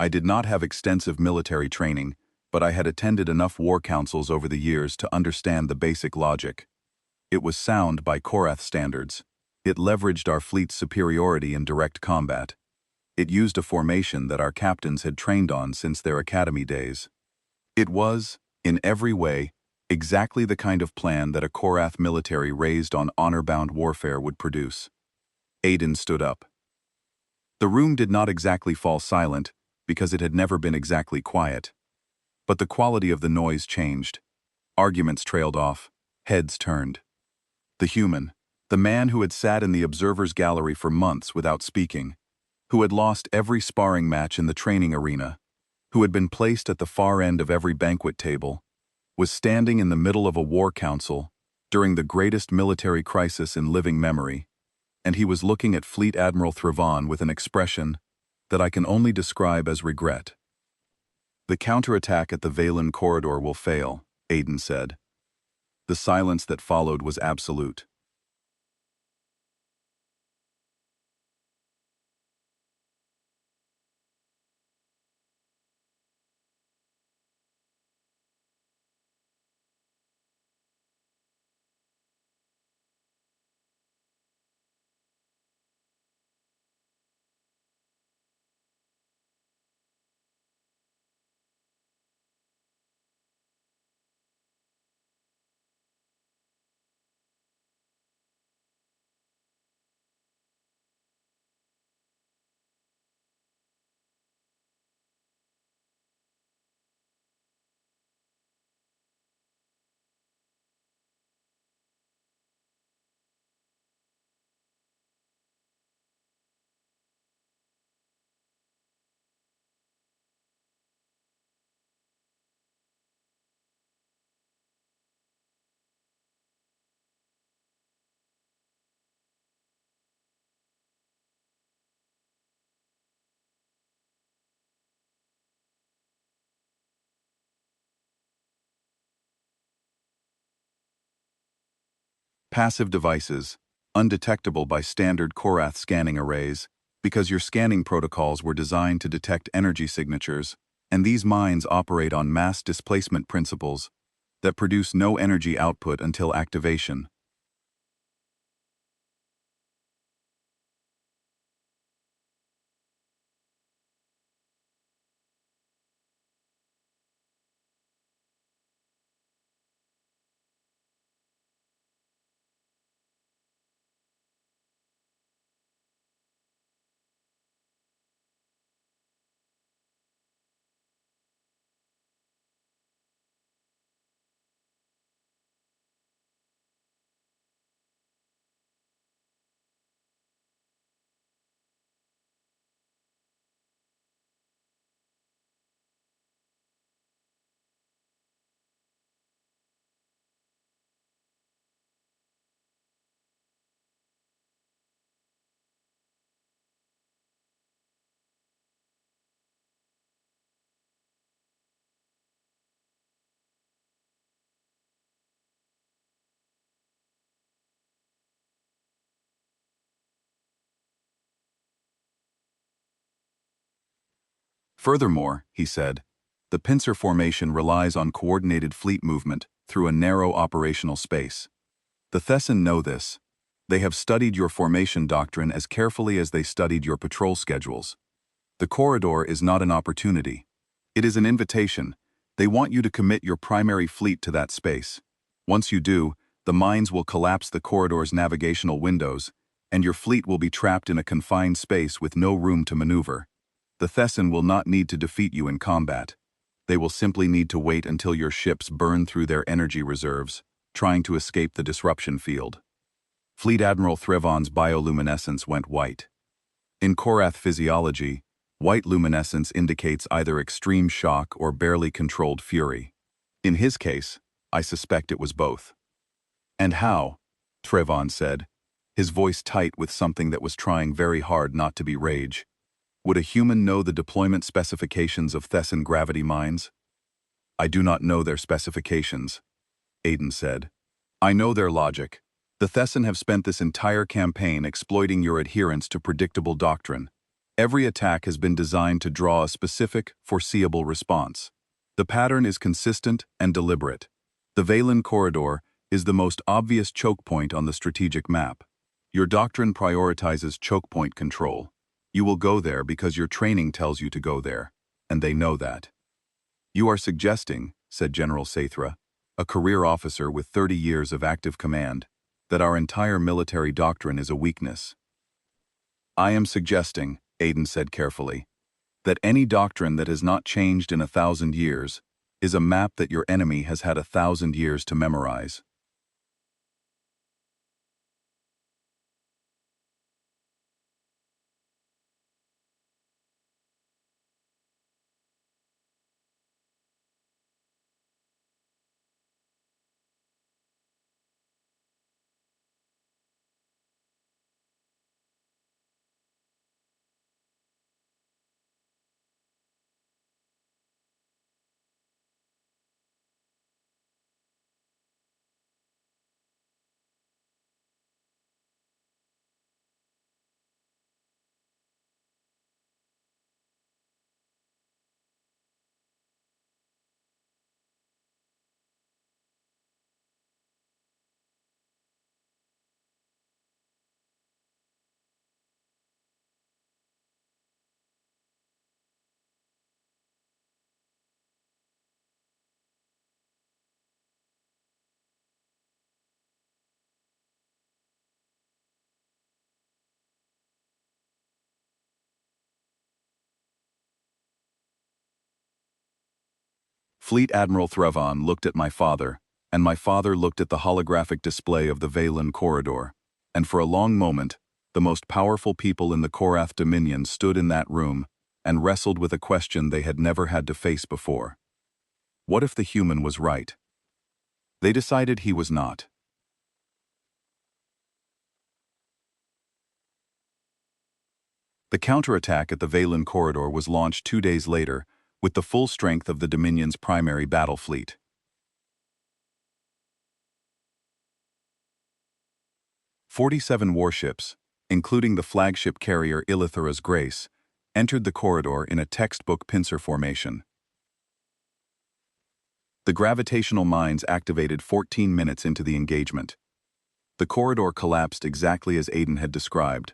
I did not have extensive military training, but I had attended enough war councils over the years to understand the basic logic. It was sound by Korath standards. It leveraged our fleet's superiority in direct combat. It used a formation that our captains had trained on since their academy days. It was, in every way, exactly the kind of plan that a Korath military raised on honor-bound warfare would produce. Aiden stood up. The room did not exactly fall silent, because it had never been exactly quiet. But the quality of the noise changed. Arguments trailed off. Heads turned. The human, the man who had sat in the observer's gallery for months without speaking, who had lost every sparring match in the training arena, who had been placed at the far end of every banquet table, was standing in the middle of a war council during the greatest military crisis in living memory, and he was looking at Fleet Admiral Threvon with an expression that I can only describe as regret. "The counterattack at the Veilun corridor will fail," Aiden said. The silence that followed was absolute. Passive devices, undetectable by standard Korath scanning arrays, because your scanning protocols were designed to detect energy signatures, and these mines operate on mass displacement principles that produce no energy output until activation. Furthermore, he said, the pincer formation relies on coordinated fleet movement through a narrow operational space. The Thessan know this. They have studied your formation doctrine as carefully as they studied your patrol schedules. The corridor is not an opportunity. It is an invitation. They want you to commit your primary fleet to that space. Once you do, the mines will collapse the corridor's navigational windows, and your fleet will be trapped in a confined space with no room to maneuver. The Thessan will not need to defeat you in combat. They will simply need to wait until your ships burn through their energy reserves, trying to escape the disruption field. Fleet Admiral Threvon's bioluminescence went white. In Korath physiology, white luminescence indicates either extreme shock or barely controlled fury. In his case, I suspect it was both. And how? Threvon said, his voice tight with something that was trying very hard not to be rage. Would a human know the deployment specifications of Thessan gravity mines? I do not know their specifications, Aiden said. I know their logic. The Thessan have spent this entire campaign exploiting your adherence to predictable doctrine. Every attack has been designed to draw a specific, foreseeable response. The pattern is consistent and deliberate. The Valen Corridor is the most obvious choke point on the strategic map. Your doctrine prioritizes choke point control. You will go there because your training tells you to go there, and they know that. You are suggesting, said General Sathra, a career officer with 30 years of active command, that our entire military doctrine is a weakness. I am suggesting, Aiden said carefully, that any doctrine that has not changed in 1,000 years is a map that your enemy has had 1,000 years to memorize. Fleet Admiral Threvon looked at my father, and my father looked at the holographic display of the Valen Corridor, and for a long moment, the most powerful people in the Korath Dominion stood in that room and wrestled with a question they had never had to face before. What if the human was right? They decided he was not. The counterattack at the Valen Corridor was launched 2 days later with the full strength of the Dominion's primary battle fleet. 47 warships, including the flagship carrier Illithura's Grace, entered the corridor in a textbook pincer formation. The gravitational mines activated 14 minutes into the engagement. The corridor collapsed exactly as Aiden had described.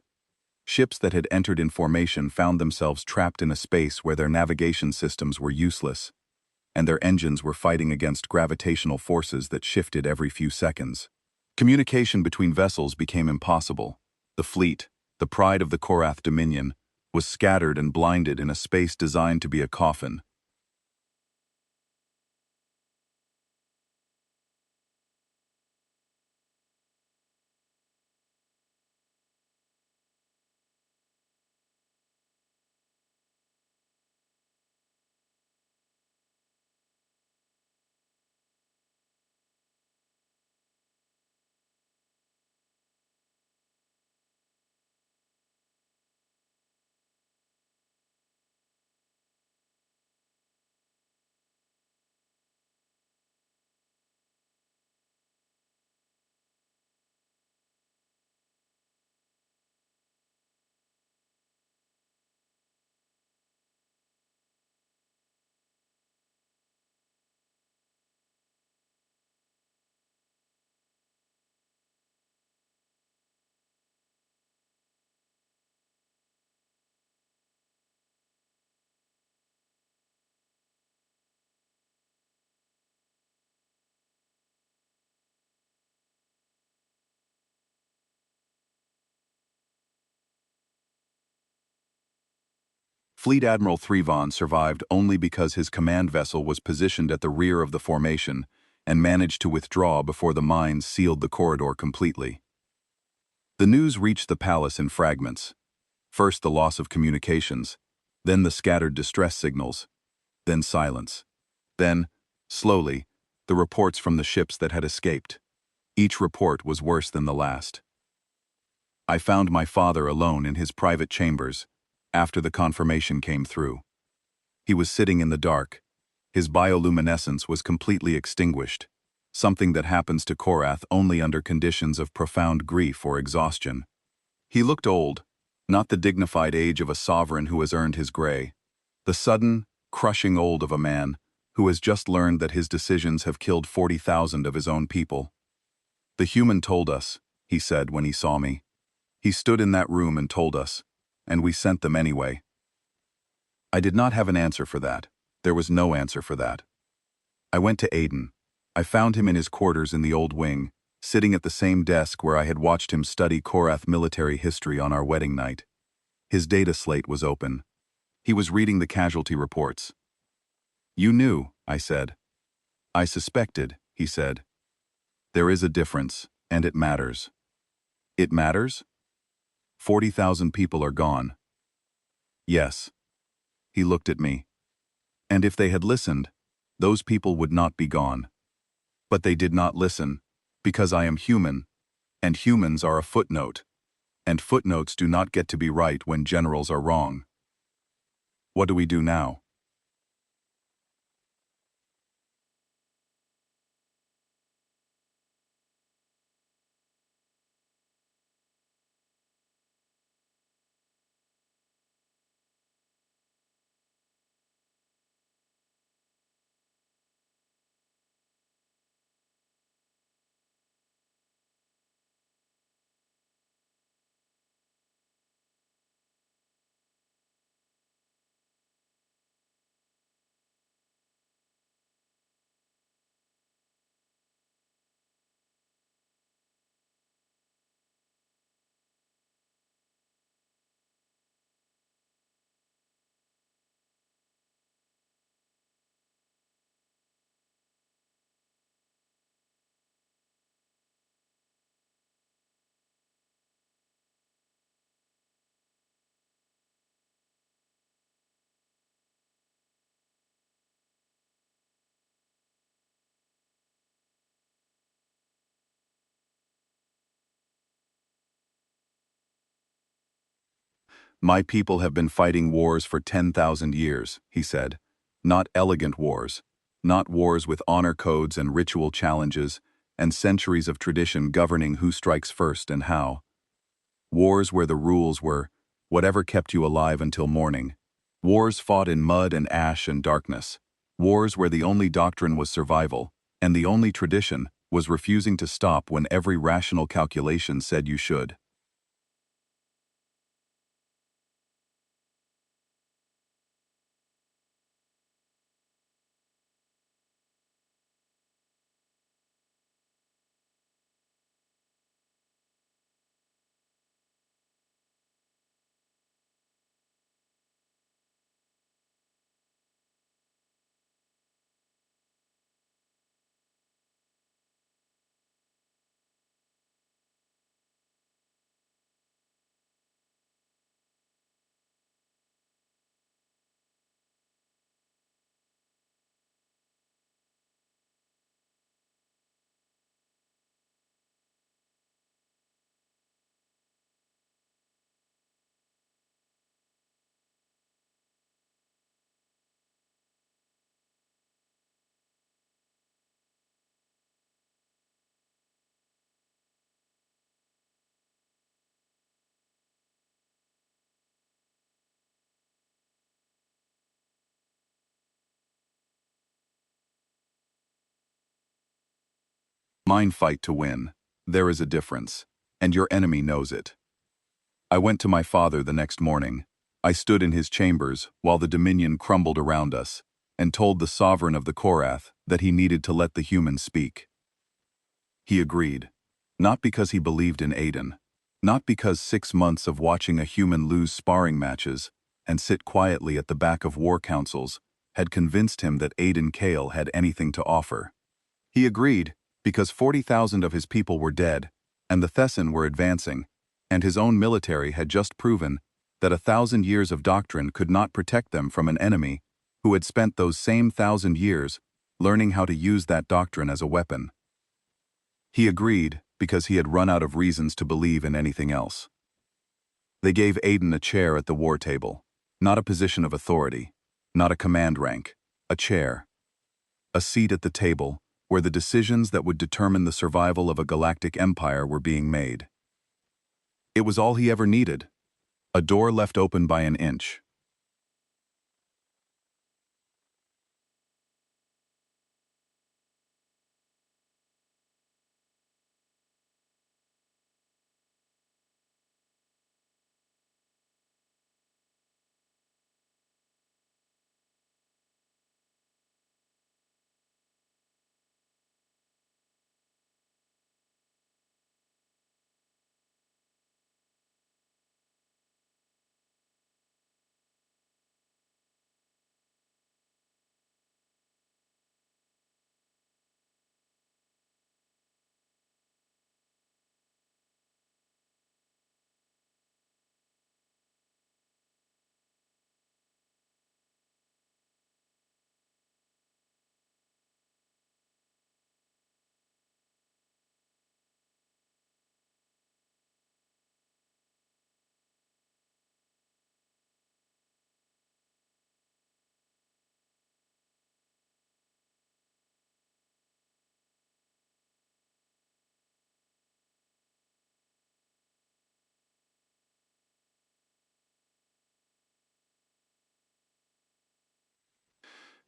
Ships that had entered in formation found themselves trapped in a space where their navigation systems were useless, and their engines were fighting against gravitational forces that shifted every few seconds. Communication between vessels became impossible. The fleet, the pride of the Korath Dominion, was scattered and blinded in a space designed to be a coffin. Fleet Admiral Threvon survived only because his command vessel was positioned at the rear of the formation and managed to withdraw before the mines sealed the corridor completely. The news reached the palace in fragments. First the loss of communications, then the scattered distress signals, then silence. Then, slowly, the reports from the ships that had escaped. Each report was worse than the last. I found my father alone in his private chambers after the confirmation came through. He was sitting in the dark. His bioluminescence was completely extinguished, something that happens to Korath only under conditions of profound grief or exhaustion. He looked old, not the dignified age of a sovereign who has earned his gray, the sudden, crushing old of a man who has just learned that his decisions have killed 40,000 of his own people. "The human told us," he said when he saw me. "He stood in that room and told us, and we sent them anyway." I did not have an answer for that. There was no answer for that. I went to Aiden. I found him in his quarters in the old wing, sitting at the same desk where I had watched him study Korath military history on our wedding night. His data slate was open. He was reading the casualty reports. "You knew," I said. "I suspected," he said. "There is a difference, and it matters." "It matters?" 40,000 people are gone. "Yes." He looked at me. "And if they had listened, those people would not be gone. But they did not listen, because I am human, and humans are a footnote, and footnotes do not get to be right when generals are wrong. What do we do now?" "My people have been fighting wars for 10,000 years," he said. "Not elegant wars, not wars with honor codes and ritual challenges, and centuries of tradition governing who strikes first and how. Wars where the rules were whatever kept you alive until morning. Wars fought in mud and ash and darkness. Wars where the only doctrine was survival, and the only tradition was refusing to stop when every rational calculation said you should. Mine fight to win. There is a difference, and your enemy knows it. I went to my father the next morning. I stood in his chambers while the Dominion crumbled around us, and told the sovereign of the Korath that he needed to let the humans speak. He agreed. Not because he believed in Aiden. Not because 6 months of watching a human lose sparring matches and sit quietly at the back of war councils had convinced him that Aiden Kale had anything to offer. He agreed because 40,000 of his people were dead, and the Thessan were advancing, and his own military had just proven that 1,000 years of doctrine could not protect them from an enemy who had spent those same 1,000 years learning how to use that doctrine as a weapon. He agreed because he had run out of reasons to believe in anything else. They gave Aiden a chair at the war table, not a position of authority, not a command rank, a chair. A seat at the table where the decisions that would determine the survival of a galactic empire were being made. It was all he ever needed, a door left open by an inch.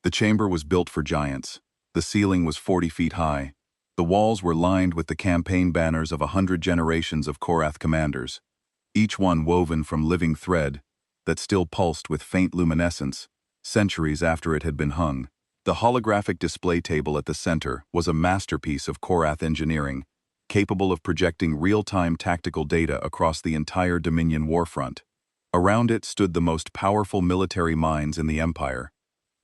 The chamber was built for giants. The ceiling was 40 feet high. The walls were lined with the campaign banners of 100 generations of Korath commanders, each one woven from living thread that still pulsed with faint luminescence, centuries after it had been hung. The holographic display table at the center was a masterpiece of Korath engineering, capable of projecting real-time tactical data across the entire Dominion warfront. Around it stood the most powerful military minds in the Empire,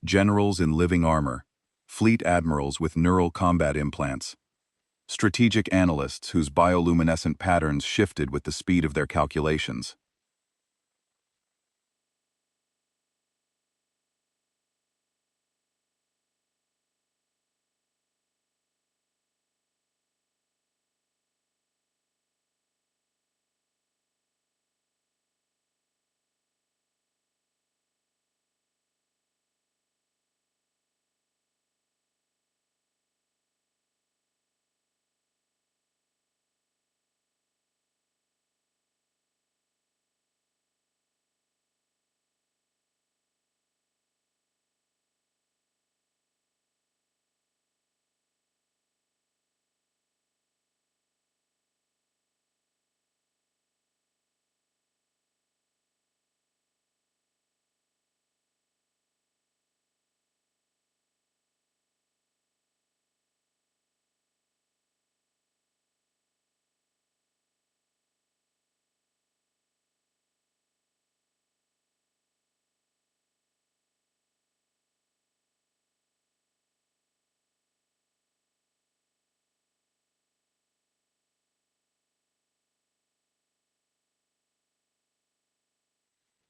generals in living armor, fleet admirals with neural combat implants, strategic analysts whose bioluminescent patterns shifted with the speed of their calculations.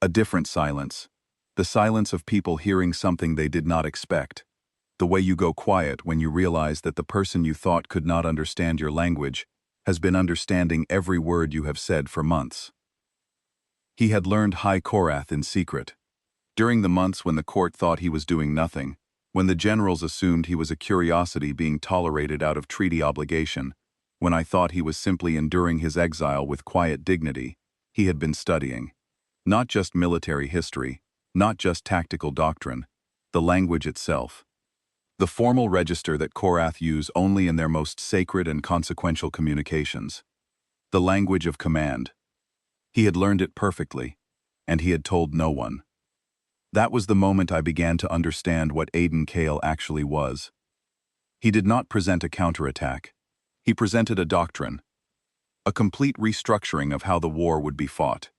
A different silence. The silence of people hearing something they did not expect. The way you go quiet when you realize that the person you thought could not understand your language has been understanding every word you have said for months. He had learned High Korath in secret. During the months when the court thought he was doing nothing, when the generals assumed he was a curiosity being tolerated out of treaty obligation, when I thought he was simply enduring his exile with quiet dignity, he had been studying. Not just military history, not just tactical doctrine, the language itself. The formal register that Korath use only in their most sacred and consequential communications. The language of command. He had learned it perfectly, and he had told no one. That was the moment I began to understand what Aiden Kale actually was. He did not present a counterattack. He presented a doctrine, a complete restructuring of how the war would be fought.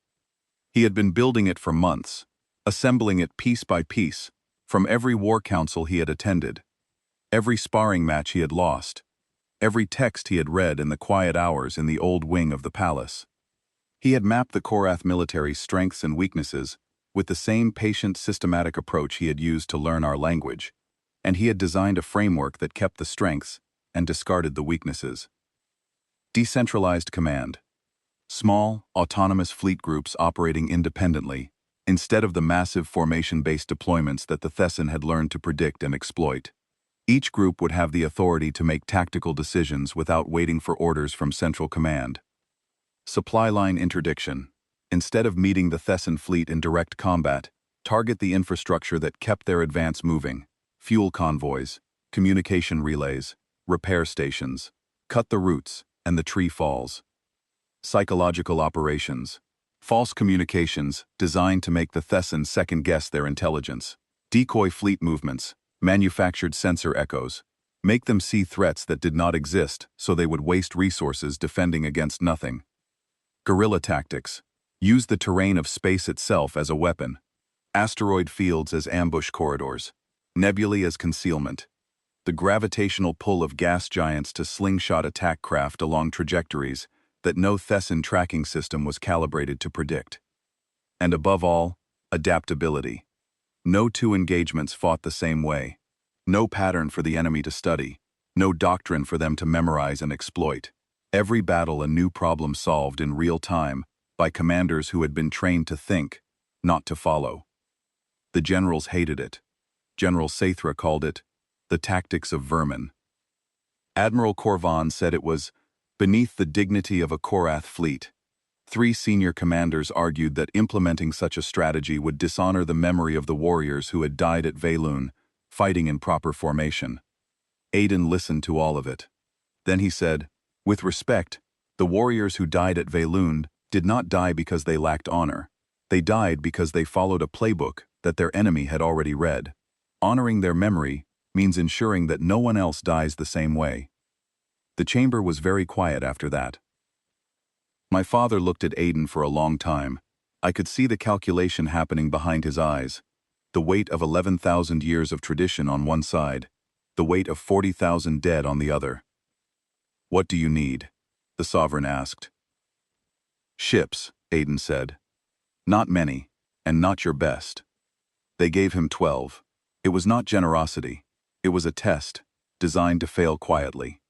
He had been building it for months, assembling it piece by piece, from every war council he had attended, every sparring match he had lost, every text he had read in the quiet hours in the old wing of the palace. He had mapped the Korath military's strengths and weaknesses with the same patient, systematic approach he had used to learn our language, and he had designed a framework that kept the strengths and discarded the weaknesses. Decentralized command. Small, autonomous fleet groups operating independently, instead of the massive formation-based deployments that the Thessan had learned to predict and exploit. Each group would have the authority to make tactical decisions without waiting for orders from central command. Supply line interdiction. Instead of meeting the Thessan fleet in direct combat, target the infrastructure that kept their advance moving: fuel convoys, communication relays, repair stations. Cut the roots, and the tree falls. Psychological operations. False communications designed to make the Thessan second-guess their intelligence. Decoy fleet movements, manufactured sensor echoes. Make them see threats that did not exist so they would waste resources defending against nothing. Guerrilla tactics. Use the terrain of space itself as a weapon. Asteroid fields as ambush corridors. Nebulae as concealment. The gravitational pull of gas giants to slingshot attack craft along trajectories that no Thessan tracking system was calibrated to predict. And above all, adaptability. No two engagements fought the same way. No pattern for the enemy to study. No doctrine for them to memorize and exploit. Every battle a new problem solved in real time by commanders who had been trained to think, not to follow. The generals hated it. General Sathra called it the tactics of vermin. Admiral Corvan said it was beneath the dignity of a Korath fleet. 3 senior commanders argued that implementing such a strategy would dishonor the memory of the warriors who had died at Veilun, fighting in proper formation. Aiden listened to all of it. Then he said, with respect, the warriors who died at Veilun did not die because they lacked honor. They died because they followed a playbook that their enemy had already read. Honoring their memory means ensuring that no one else dies the same way. The chamber was very quiet after that. My father looked at Aiden for a long time. I could see the calculation happening behind his eyes. The weight of 11,000 years of tradition on one side, the weight of 40,000 dead on the other. What do you need? The sovereign asked. Ships, Aiden said. Not many, and not your best. They gave him 12. It was not generosity. It was a test, designed to fail quietly.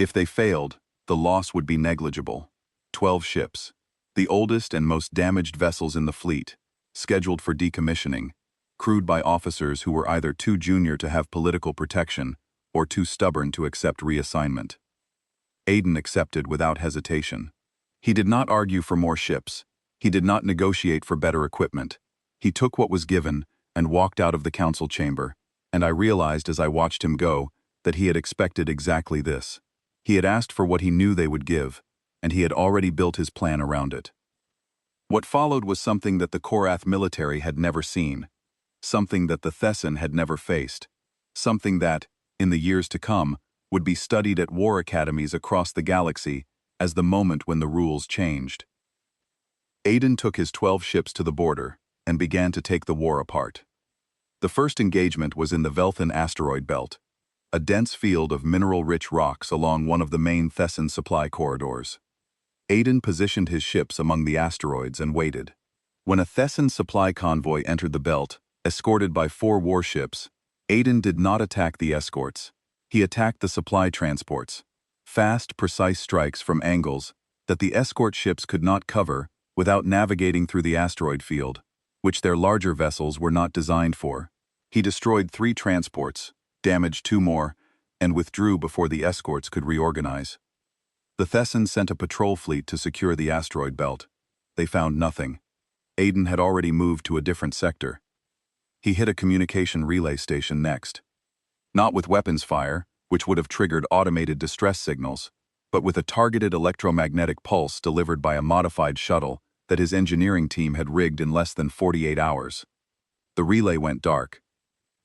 If they failed, the loss would be negligible. 12 ships, the oldest and most damaged vessels in the fleet, scheduled for decommissioning, crewed by officers who were either too junior to have political protection or too stubborn to accept reassignment. Aiden accepted without hesitation. He did not argue for more ships. He did not negotiate for better equipment. He took what was given and walked out of the council chamber, and I realized as I watched him go that he had expected exactly this. He had asked for what he knew they would give, and he had already built his plan around it. What followed was something that the Korath military had never seen, something that the Thessan had never faced, something that, in the years to come, would be studied at war academies across the galaxy as the moment when the rules changed. Aiden took his 12 ships to the border and began to take the war apart. The first engagement was in the Velthan asteroid belt, a dense field of mineral-rich rocks along one of the main Thessan supply corridors. Aiden positioned his ships among the asteroids and waited. When a Thessan supply convoy entered the belt, escorted by 4 warships, Aiden did not attack the escorts. He attacked the supply transports. Fast, precise strikes from angles that the escort ships could not cover without navigating through the asteroid field, which their larger vessels were not designed for. He destroyed 3 transports, damaged 2 more, and withdrew before the escorts could reorganize. The Thessan sent a patrol fleet to secure the asteroid belt. They found nothing. Aiden had already moved to a different sector. He hit a communication relay station next. Not with weapons fire, which would have triggered automated distress signals, but with a targeted electromagnetic pulse delivered by a modified shuttle that his engineering team had rigged in less than 48 hours. The relay went dark.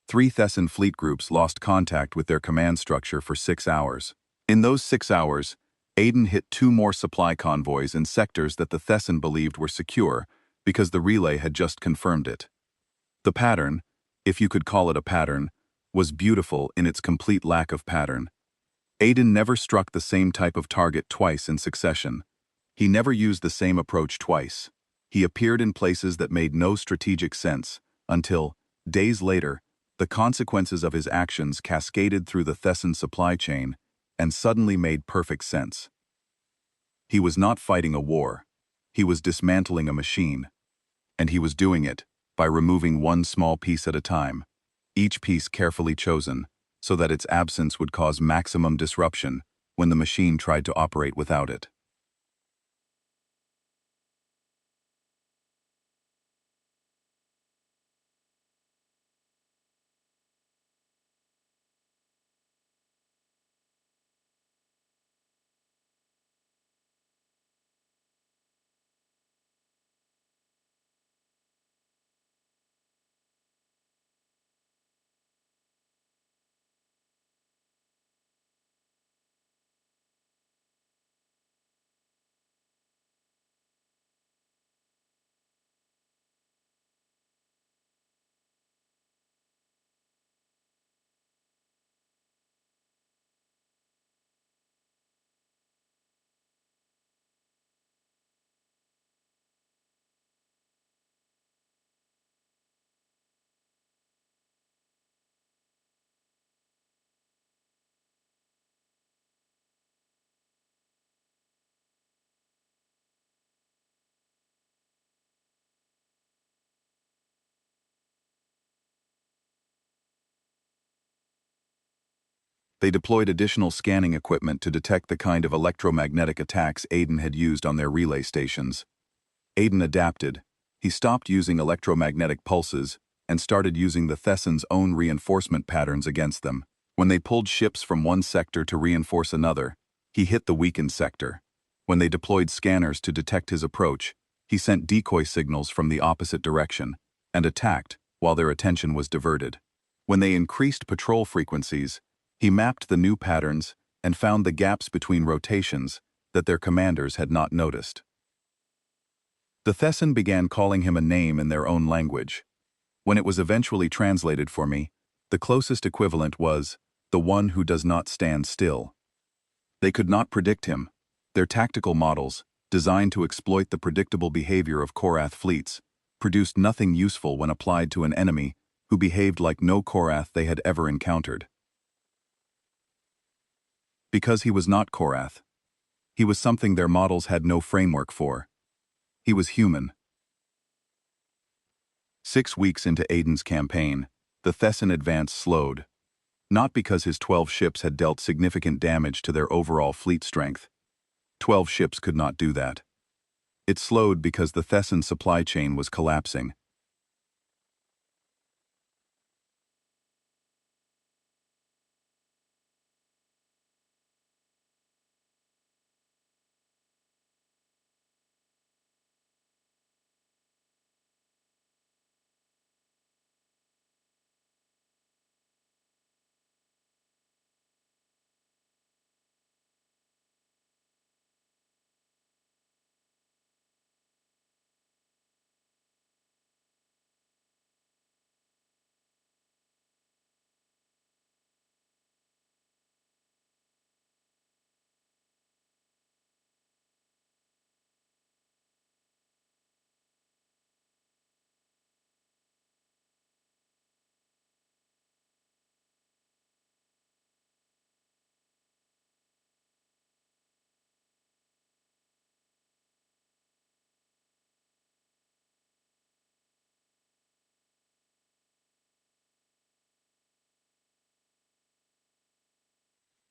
3 Thessan fleet groups lost contact with their command structure for 6 hours. In those 6 hours, Aiden hit 2 more supply convoys in sectors that the Thessan believed were secure because the relay had just confirmed it. The pattern, if you could call it a pattern, was beautiful in its complete lack of pattern. Aiden never struck the same type of target twice in succession. He never used the same approach twice. He appeared in places that made no strategic sense until, days later, the consequences of his actions cascaded through the Thessan supply chain and suddenly made perfect sense. He was not fighting a war. He was dismantling a machine. And he was doing it by removing one small piece at a time, each piece carefully chosen, so that its absence would cause maximum disruption when the machine tried to operate without it. They deployed additional scanning equipment to detect the kind of electromagnetic attacks Aiden had used on their relay stations. Aiden adapted. He stopped using electromagnetic pulses and started using the Thessan's own reinforcement patterns against them. When they pulled ships from one sector to reinforce another, he hit the weakened sector. When they deployed scanners to detect his approach, he sent decoy signals from the opposite direction and attacked while their attention was diverted. When they increased patrol frequencies, he mapped the new patterns and found the gaps between rotations that their commanders had not noticed. The Thessan began calling him a name in their own language. When it was eventually translated for me, the closest equivalent was, "the one who does not stand still." They could not predict him. Their tactical models, designed to exploit the predictable behavior of Korath fleets, produced nothing useful when applied to an enemy who behaved like no Korath they had ever encountered. Because he was not Korath. He was something their models had no framework for. He was human. 6 weeks into Aiden's campaign, the Thessan advance slowed. Not because his 12 ships had dealt significant damage to their overall fleet strength. 12 ships could not do that. It slowed because the Thessan supply chain was collapsing.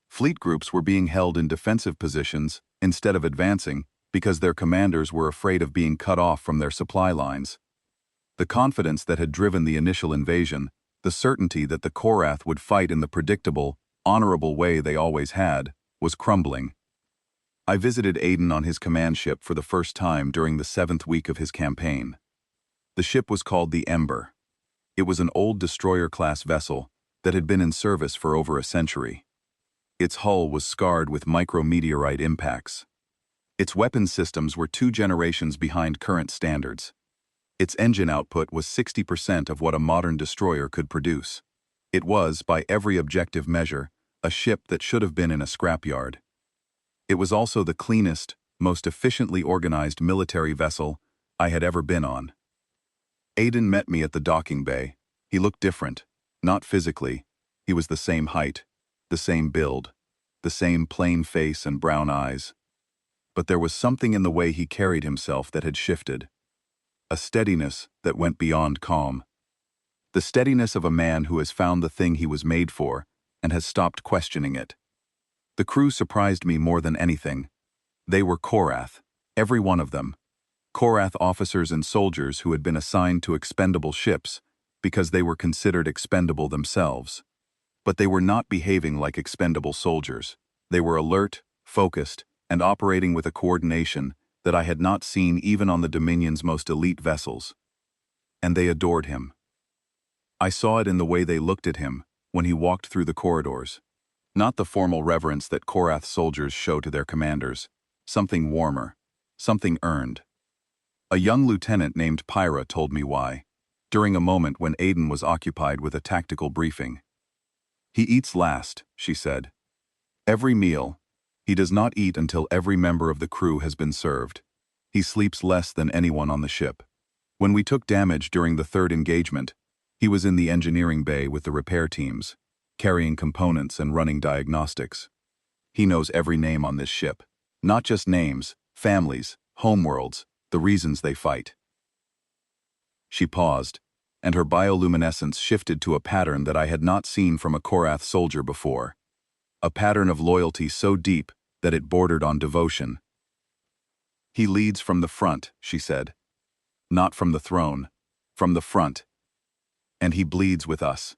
Fleet groups were being held in defensive positions instead of advancing because their commanders were afraid of being cut off from their supply lines. The confidence that had driven the initial invasion, the certainty that the Korath would fight in the predictable, honorable way they always had, was crumbling. I visited Aiden on his command ship for the first time during the 7th week of his campaign. The ship was called the Ember. It was an old destroyer-class vessel that had been in service for over a century. Its hull was scarred with micrometeorite impacts. Its weapon systems were 2 generations behind current standards. Its engine output was 60% of what a modern destroyer could produce. It was, by every objective measure, a ship that should have been in a scrapyard. It was also the cleanest, most efficiently organized military vessel I had ever been on. Aiden met me at the docking bay. He looked different, not physically. He was the same height, the same build, the same plain face and brown eyes. But there was something in the way he carried himself that had shifted. A steadiness that went beyond calm. The steadiness of a man who has found the thing he was made for and has stopped questioning it. The crew surprised me more than anything. They were Korath, every one of them. Korath officers and soldiers who had been assigned to expendable ships because they were considered expendable themselves. But they were not behaving like expendable soldiers. They were alert, focused, and operating with a coordination that I had not seen even on the Dominion's most elite vessels. And they adored him. I saw it in the way they looked at him when he walked through the corridors. Not the formal reverence that Korath soldiers show to their commanders. Something warmer. Something earned. A young lieutenant named Pyra told me why, during a moment when Aiden was occupied with a tactical briefing. He eats last, she said. Every meal. He does not eat until every member of the crew has been served. He sleeps less than anyone on the ship. When we took damage during the 3rd engagement, he was in the engineering bay with the repair teams, carrying components and running diagnostics. He knows every name on this ship. Not just names, families, homeworlds, the reasons they fight. She paused, and her bioluminescence shifted to a pattern that I had not seen from a Korath soldier before. A pattern of loyalty so deep that it bordered on devotion. He leads from the front, she said. Not from the throne, from the front. And he bleeds with us.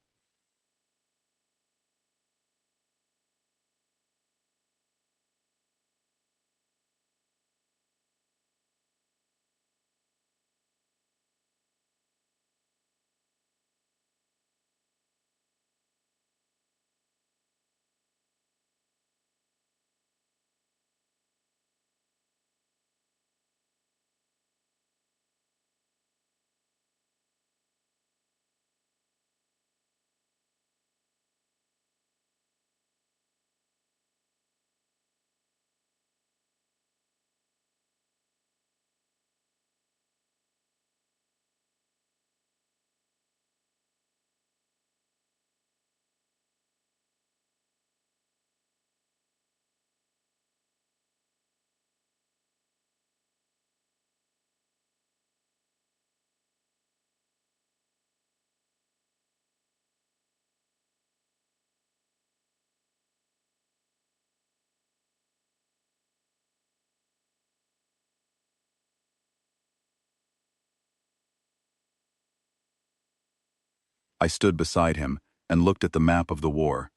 I stood beside him and looked at the map of the war,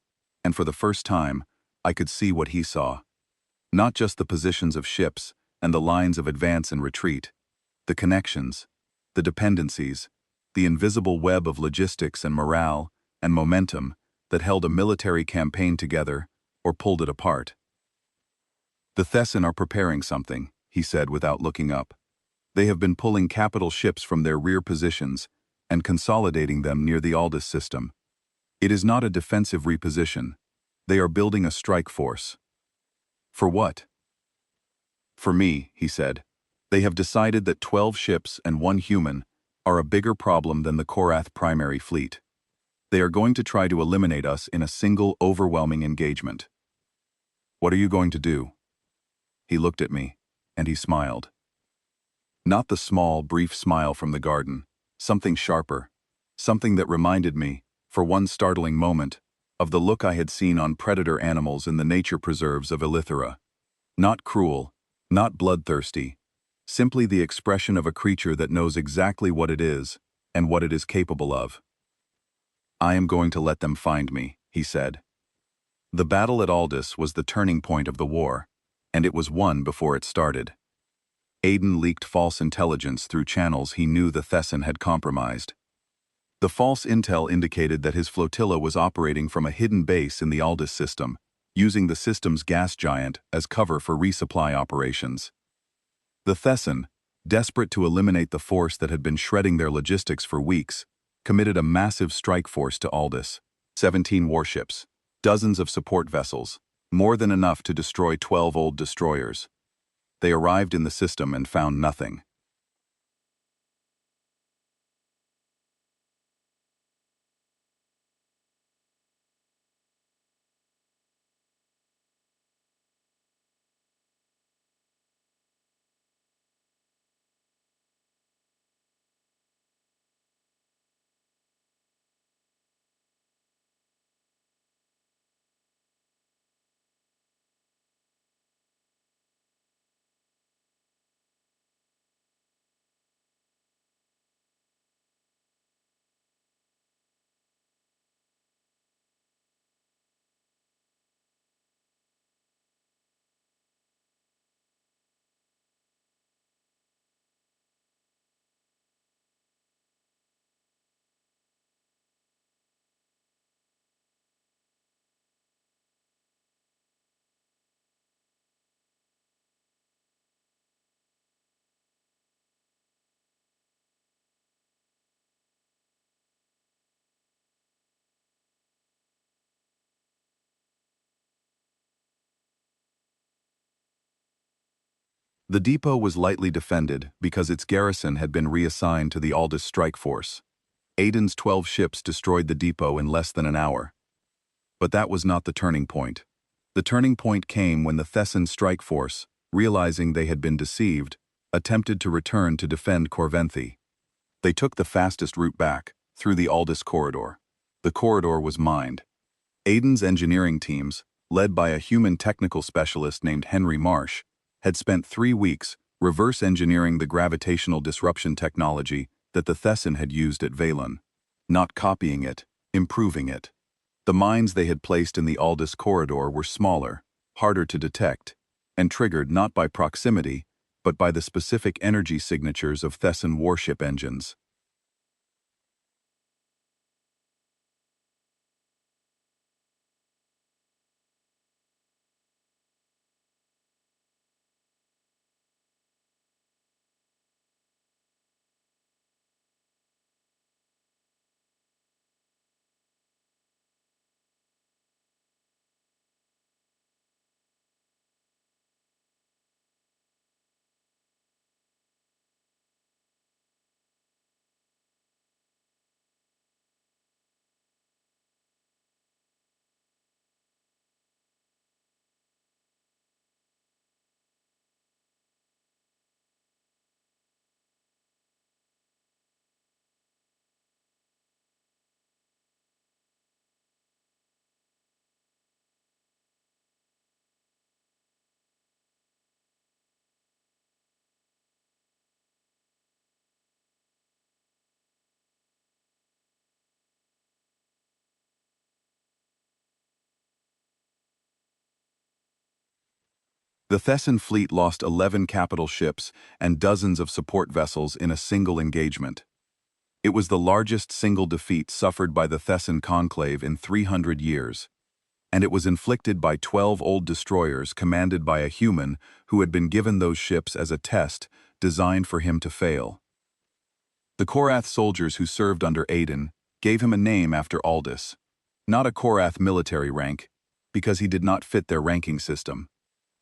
and for the first time, I could see what he saw. Not just the positions of ships and the lines of advance and retreat, the connections, the dependencies, the invisible web of logistics and morale and momentum that held a military campaign together or pulled it apart. The Thessan are preparing something, he said without looking up. They have been pulling capital ships from their rear positions and consolidating them near the Aldous system. It is not a defensive reposition. They are building a strike force. For what? For me, he said. They have decided that 12 ships and 1 human are a bigger problem than the Korath primary fleet. They are going to try to eliminate us in a single overwhelming engagement. What are you going to do? He looked at me, and he smiled. Not the small, brief smile from the garden, something sharper, something that reminded me, for one startling moment, of the look I had seen on predator animals in the nature preserves of Elithera. Not cruel, not bloodthirsty, simply the expression of a creature that knows exactly what it is and what it is capable of. I am going to let them find me, he said. The battle at Aldous was the turning point of the war, and it was won before it started. Aiden leaked false intelligence through channels he knew the Thessan had compromised. The false intel indicated that his flotilla was operating from a hidden base in the Aldous system, using the system's gas giant as cover for resupply operations. The Thessan, desperate to eliminate the force that had been shredding their logistics for weeks, committed a massive strike force to Aldous. 17 warships, dozens of support vessels, more than enough to destroy 12 old destroyers. They arrived in the system and found nothing. The depot was lightly defended because its garrison had been reassigned to the Aldous strike force. Aiden's 12 ships destroyed the depot in less than an hour. But that was not the turning point. The turning point came when the Thessan strike force, realizing they had been deceived, attempted to return to defend Corventhi. They took the fastest route back, through the Aldous corridor. The corridor was mined. Aiden's engineering teams, led by a human technical specialist named Henry Marsh, had spent 3 weeks reverse engineering the gravitational disruption technology that the Thessan had used at Valen. Not copying it, improving it. The mines they had placed in the Aldous corridor were smaller, harder to detect, and triggered not by proximity, but by the specific energy signatures of Thessan warship engines. The Thessan fleet lost 11 capital ships and dozens of support vessels in a single engagement. It was the largest single defeat suffered by the Thessan conclave in 300 years, and it was inflicted by 12 old destroyers commanded by a human who had been given those ships as a test designed for him to fail. The Korath soldiers who served under Aiden gave him a name after Aldous, not a Korath military rank, because he did not fit their ranking system,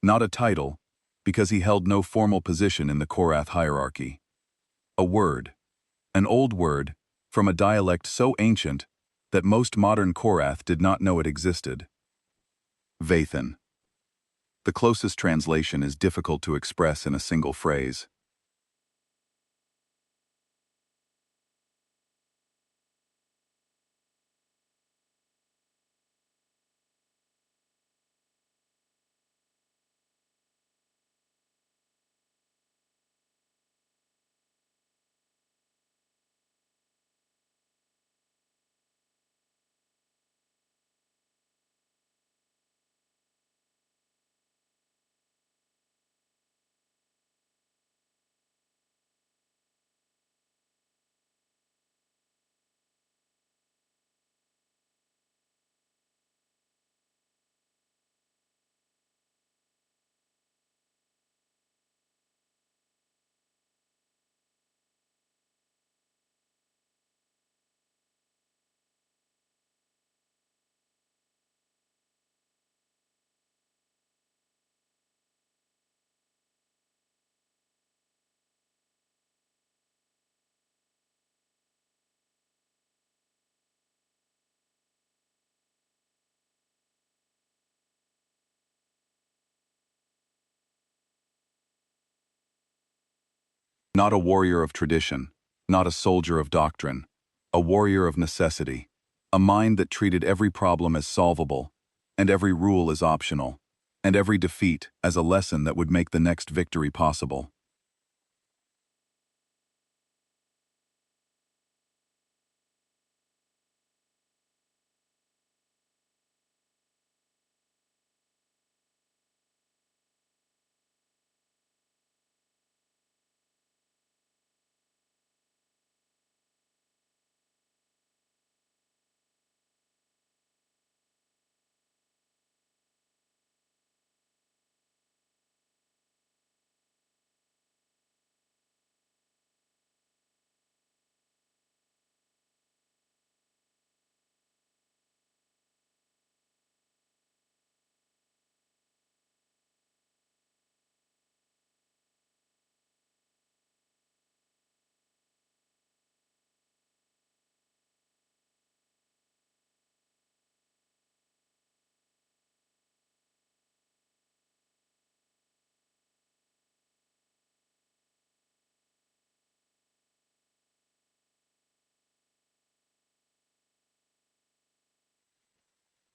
not a title, because he held no formal position in the Korath hierarchy. A word, an old word, from a dialect so ancient that most modern Korath did not know it existed. Vathan. The closest translation is difficult to express in a single phrase. Not a warrior of tradition, not a soldier of doctrine, a warrior of necessity, a mind that treated every problem as solvable, and every rule as optional, and every defeat as a lesson that would make the next victory possible.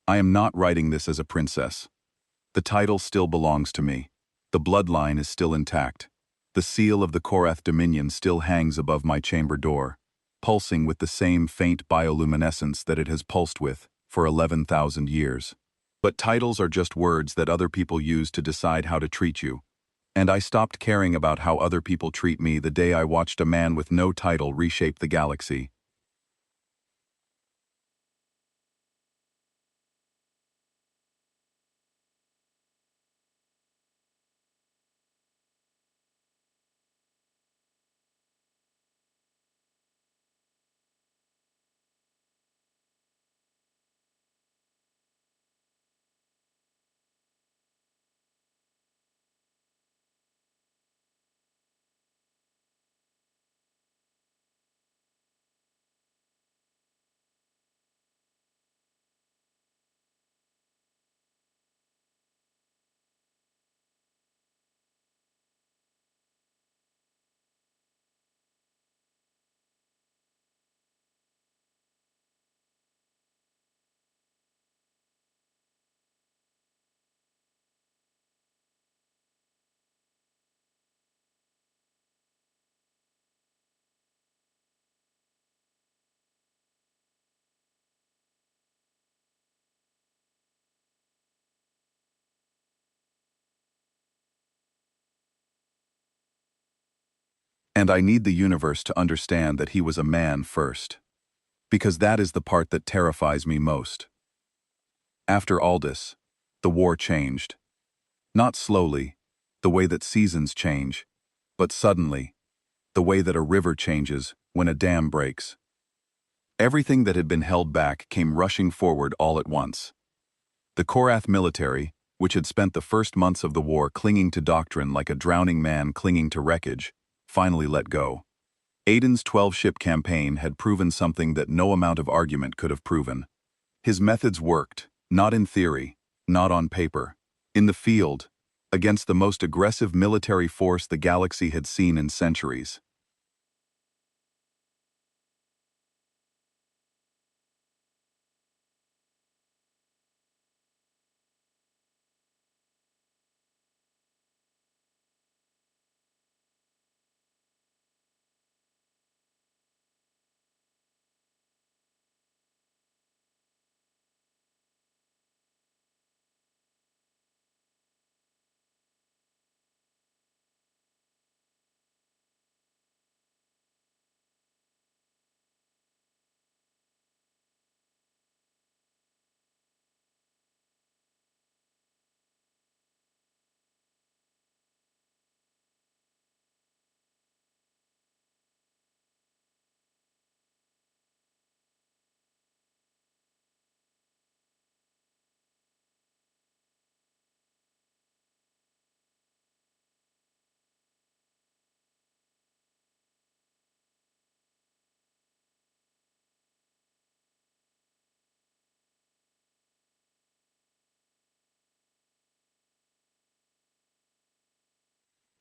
I am not writing this as a princess. The title still belongs to me. The bloodline is still intact. The seal of the Korath Dominion still hangs above my chamber door, pulsing with the same faint bioluminescence that it has pulsed with for 11,000 years. But titles are just words that other people use to decide how to treat you. And I stopped caring about how other people treat me the day I watched a man with no title reshape the galaxy. And I need the universe to understand that he was a man first. Because that is the part that terrifies me most. After Aldous, the war changed. Not slowly, the way that seasons change, but suddenly, the way that a river changes when a dam breaks. Everything that had been held back came rushing forward all at once. The Korath military, which had spent the first months of the war clinging to doctrine like a drowning man clinging to wreckage, finally let go. Aiden's 12-ship campaign had proven something that no amount of argument could have proven. His methods worked, not in theory, not on paper. In the field, against the most aggressive military force the galaxy had seen in centuries.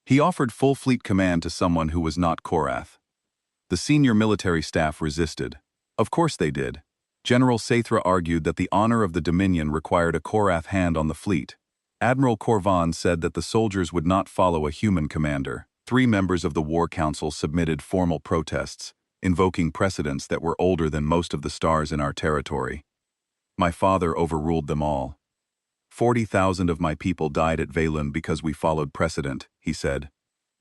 He offered full fleet command to someone who was not Korath. The senior military staff resisted. Of course they did. General Sathra argued that the honor of the Dominion required a Korath hand on the fleet. Admiral Corvan said that the soldiers would not follow a human commander. 3 members of the War Council submitted formal protests, invoking precedents that were older than most of the stars in our territory. My father overruled them all. 40,000 of my people died at Velun because we followed precedent, he said.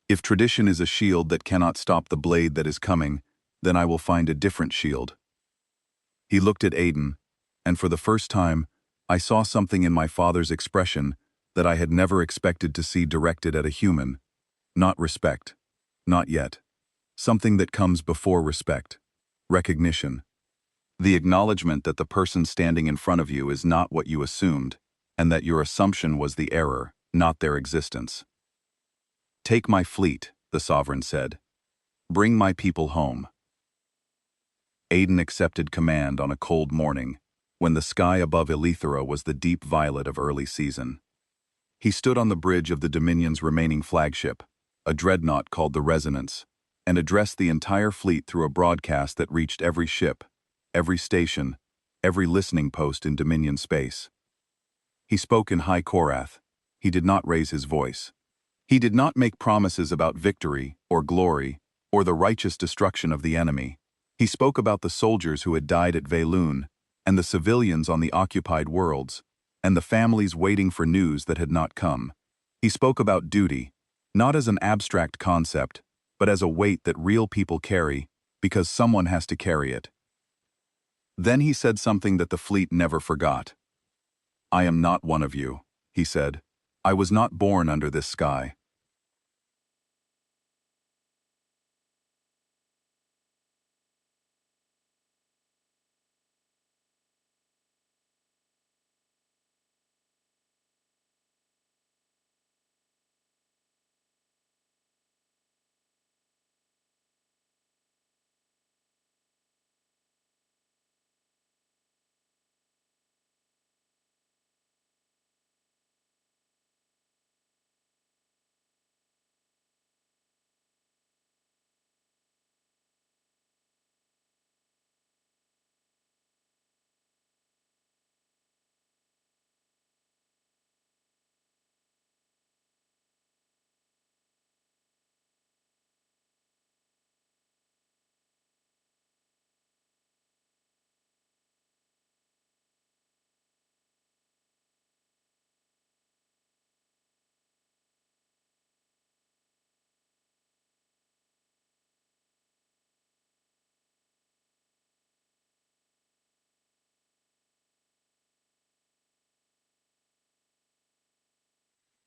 If tradition is a shield that cannot stop the blade that is coming, then I will find a different shield. He looked at Aiden, and for the first time, I saw something in my father's expression that I had never expected to see directed at a human. Not respect. Not yet. Something that comes before respect. Recognition. The acknowledgement that the person standing in front of you is not what you assumed, and that your assumption was the error, not their existence. Take my fleet, the sovereign said. Bring my people home. Aiden accepted command on a cold morning, when the sky above Elethera was the deep violet of early season. He stood on the bridge of the Dominion's remaining flagship, a dreadnought called the Resonance, and addressed the entire fleet through a broadcast that reached every ship, every station, every listening post in Dominion space. He spoke in High Korath. He did not raise his voice. He did not make promises about victory, or glory, or the righteous destruction of the enemy. He spoke about the soldiers who had died at Velun, and the civilians on the occupied worlds, and the families waiting for news that had not come. He spoke about duty, not as an abstract concept, but as a weight that real people carry, because someone has to carry it. Then he said something that the fleet never forgot. I am not one of you, he said. I was not born under this sky.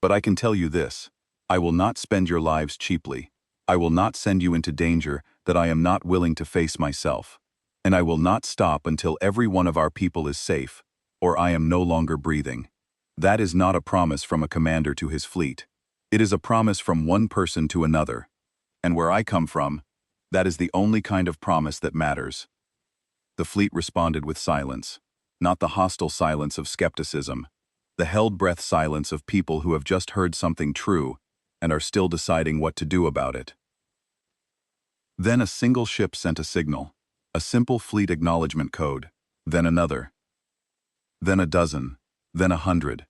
But I can tell you this. I will not spend your lives cheaply. I will not send you into danger that I am not willing to face myself. And I will not stop until every one of our people is safe, or I am no longer breathing. That is not a promise from a commander to his fleet. It is a promise from one person to another. And where I come from, that is the only kind of promise that matters. The fleet responded with silence, not the hostile silence of skepticism, the held-breath silence of people who have just heard something true and are still deciding what to do about it. Then a single ship sent a signal, a simple fleet acknowledgement code, then another, then a dozen, then 100.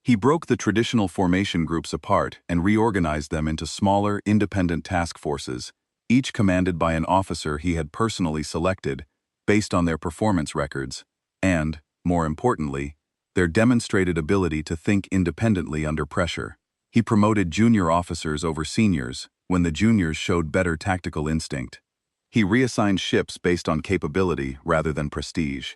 He broke the traditional formation groups apart and reorganized them into smaller, independent task forces, each commanded by an officer he had personally selected, based on their performance records, and, more importantly, their demonstrated ability to think independently under pressure. He promoted junior officers over seniors when the juniors showed better tactical instinct. He reassigned ships based on capability rather than prestige.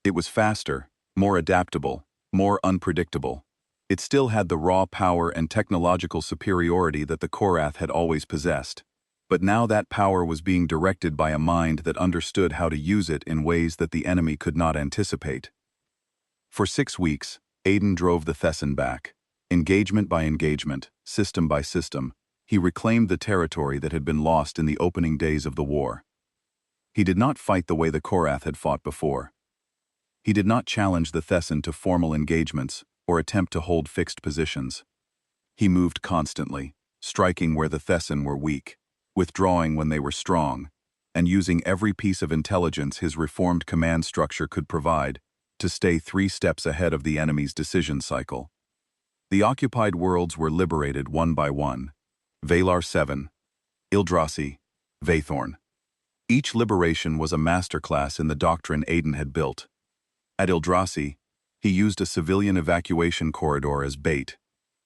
It was faster, more adaptable, more unpredictable. It still had the raw power and technological superiority that the Korath had always possessed. But now that power was being directed by a mind that understood how to use it in ways that the enemy could not anticipate. For 6 weeks, Aiden drove the Thesson back. Engagement by engagement, system by system, he reclaimed the territory that had been lost in the opening days of the war. He did not fight the way the Korath had fought before. He did not challenge the Thesson to formal engagements or attempt to hold fixed positions. He moved constantly, striking where the Thesson were weak, withdrawing when they were strong, and using every piece of intelligence his reformed command structure could provide to stay 3 steps ahead of the enemy's decision cycle. The occupied worlds were liberated one by one. Valar 7, Ildrassi, Vathorn. Each liberation was a masterclass in the doctrine Aiden had built. At Ildrassi, he used a civilian evacuation corridor as bait,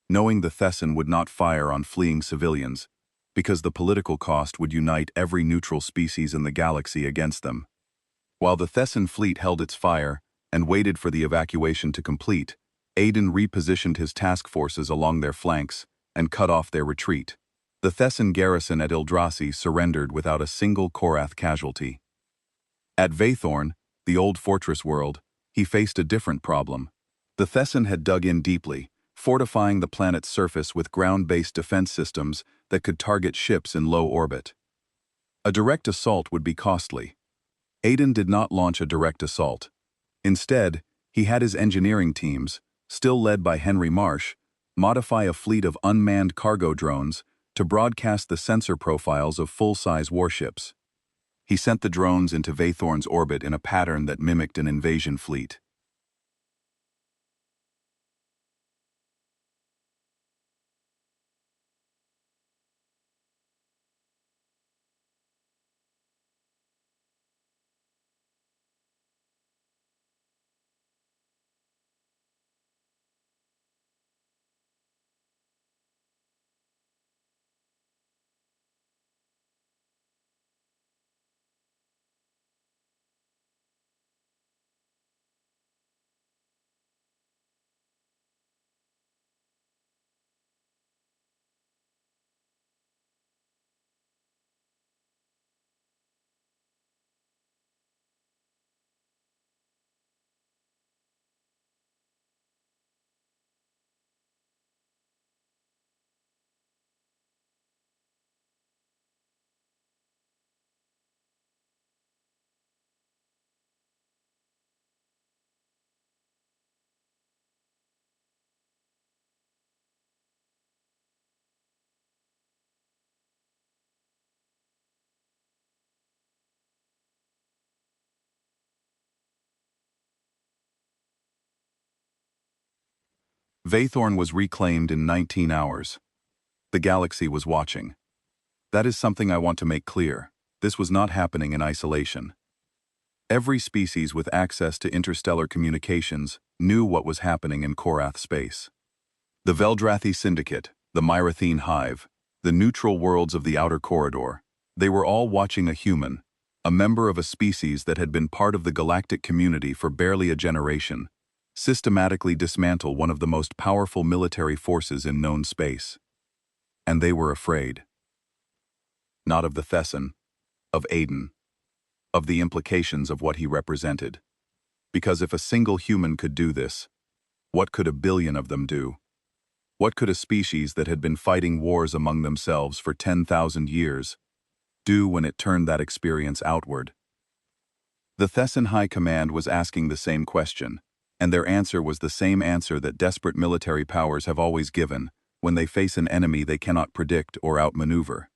knowing the Thesson would not fire on fleeing civilians, because the political cost would unite every neutral species in the galaxy against them. While the Thesson fleet held its fire and waited for the evacuation to complete, Aiden repositioned his task forces along their flanks and cut off their retreat. The Thessan garrison at Ildrasi surrendered without a single Korath casualty. At Vathorn, the old fortress world, he faced a different problem. The Thessan had dug in deeply, fortifying the planet's surface with ground-based defense systems that could target ships in low orbit. A direct assault would be costly. Aiden did not launch a direct assault. Instead, he had his engineering teams, still led by Henry Marsh, modify a fleet of unmanned cargo drones to broadcast the sensor profiles of full-size warships. He sent the drones into Vathorn's orbit in a pattern that mimicked an invasion fleet. Vathorn was reclaimed in 19 hours. The galaxy was watching. That is something I want to make clear. This was not happening in isolation. Every species with access to interstellar communications knew what was happening in Korath space. The Veldrathi Syndicate, the Myrathene Hive, the neutral worlds of the Outer Corridor, they were all watching a human, a member of a species that had been part of the galactic community for barely a generation, systematically dismantle one of the most powerful military forces in known space. And they were afraid. Not of the Thessan, of Aiden, of the implications of what he represented. Because if a single human could do this, what could a billion of them do? What could a species that had been fighting wars among themselves for 10,000 years do when it turned that experience outward? The Thessan High Command was asking the same question, and their answer was the same answer that desperate military powers have always given when they face an enemy they cannot predict or outmaneuver.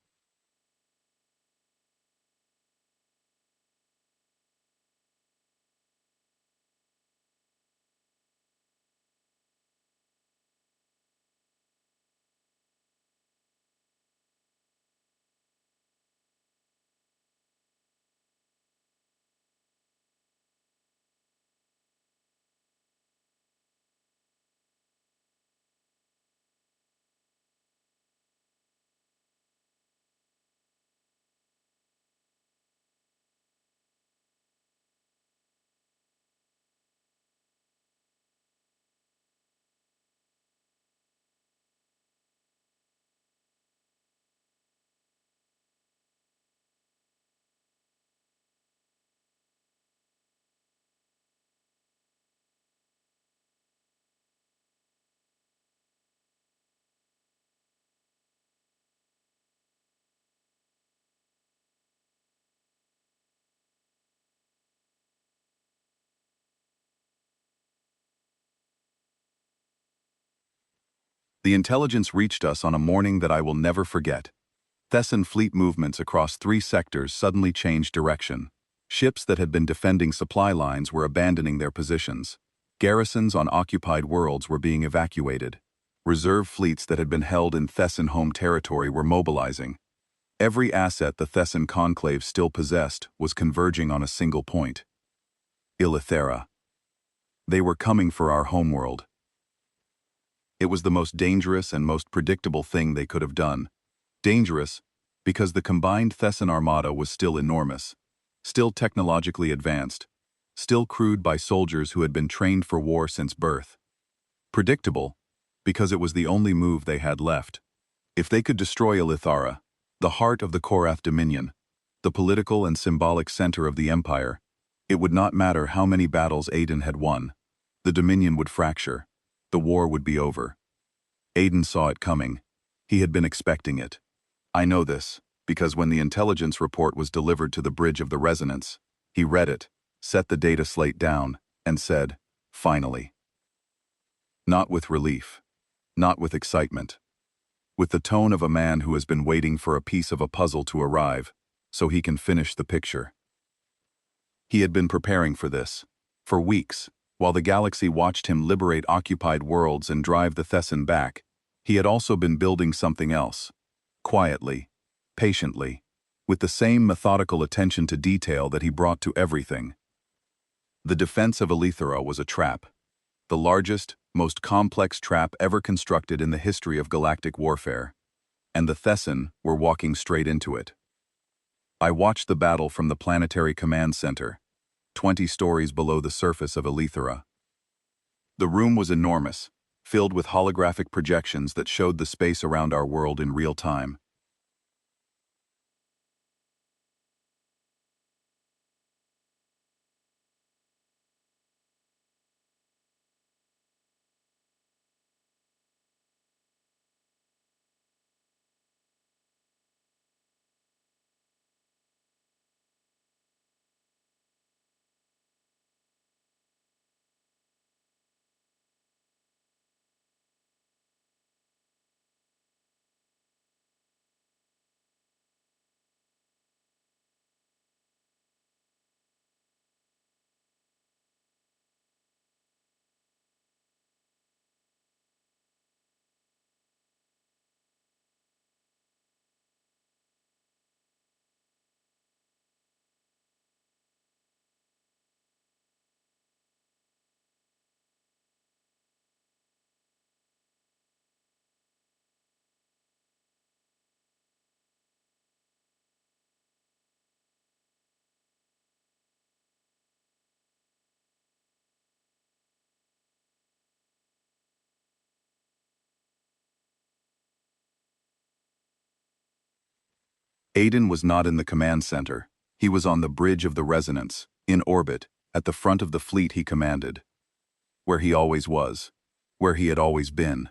The intelligence reached us on a morning that I will never forget. Thessan fleet movements across 3 sectors suddenly changed direction. Ships that had been defending supply lines were abandoning their positions. Garrisons on occupied worlds were being evacuated. Reserve fleets that had been held in Thessan home territory were mobilizing. Every asset the Thessan conclave still possessed was converging on a single point. Illithera. They were coming for our homeworld. It was the most dangerous and most predictable thing they could have done. Dangerous because the combined Thessan armada was still enormous, still technologically advanced, still crewed by soldiers who had been trained for war since birth. Predictable, because it was the only move they had left. If they could destroy Elithara, the heart of the Korath Dominion, the political and symbolic center of the Empire, it would not matter how many battles Aiden had won. The Dominion would fracture. The war would be over. Aiden saw it coming. He had been expecting it. I know this, because when the intelligence report was delivered to the bridge of the resonance, he read it, set the data slate down, and said, "Finally." Not with relief. Not with excitement. With the tone of a man who has been waiting for a piece of a puzzle to arrive, so he can finish the picture. He had been preparing for this, for weeks, while the galaxy watched him liberate occupied worlds and drive the Thessan back. He had also been building something else. Quietly, patiently, with the same methodical attention to detail that he brought to everything. The defense of Elithara was a trap. The largest, most complex trap ever constructed in the history of galactic warfare. And the Thessan were walking straight into it. I watched the battle from the planetary command center, 20 stories below the surface of Elithara. The room was enormous, filled with holographic projections that showed the space around our world in real time. Aiden was not in the command center. He was on the bridge of the resonance, in orbit, at the front of the fleet he commanded. Where he always was. Where he had always been.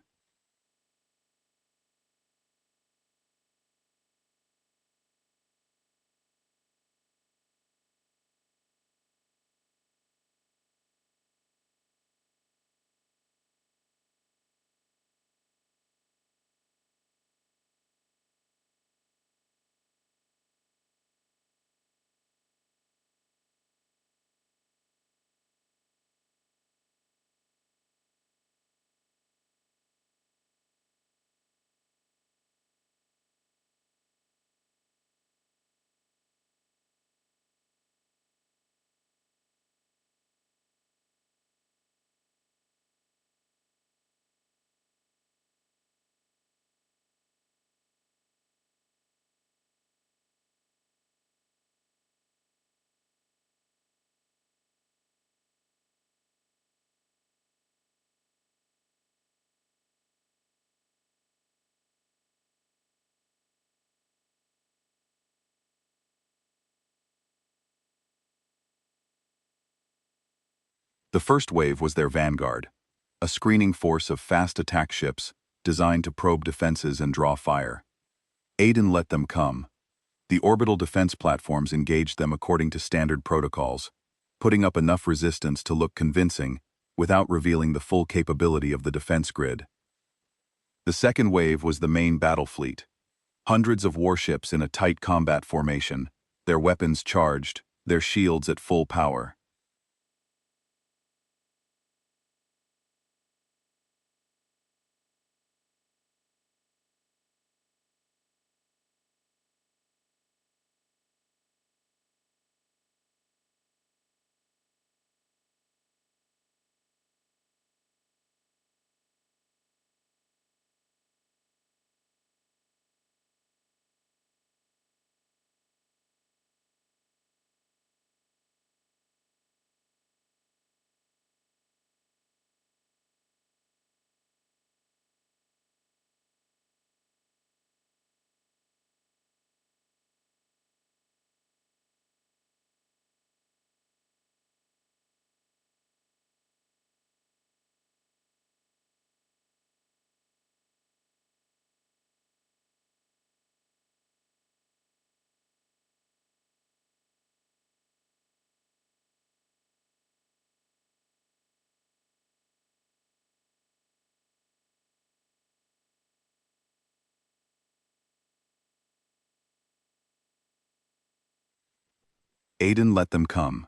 The first wave was their vanguard, a screening force of fast attack ships designed to probe defenses and draw fire. Aiden let them come. The orbital defense platforms engaged them according to standard protocols, putting up enough resistance to look convincing without revealing the full capability of the defense grid. The second wave was the main battle fleet. Hundreds of warships in a tight combat formation, their weapons charged, their shields at full power. Aiden let them come.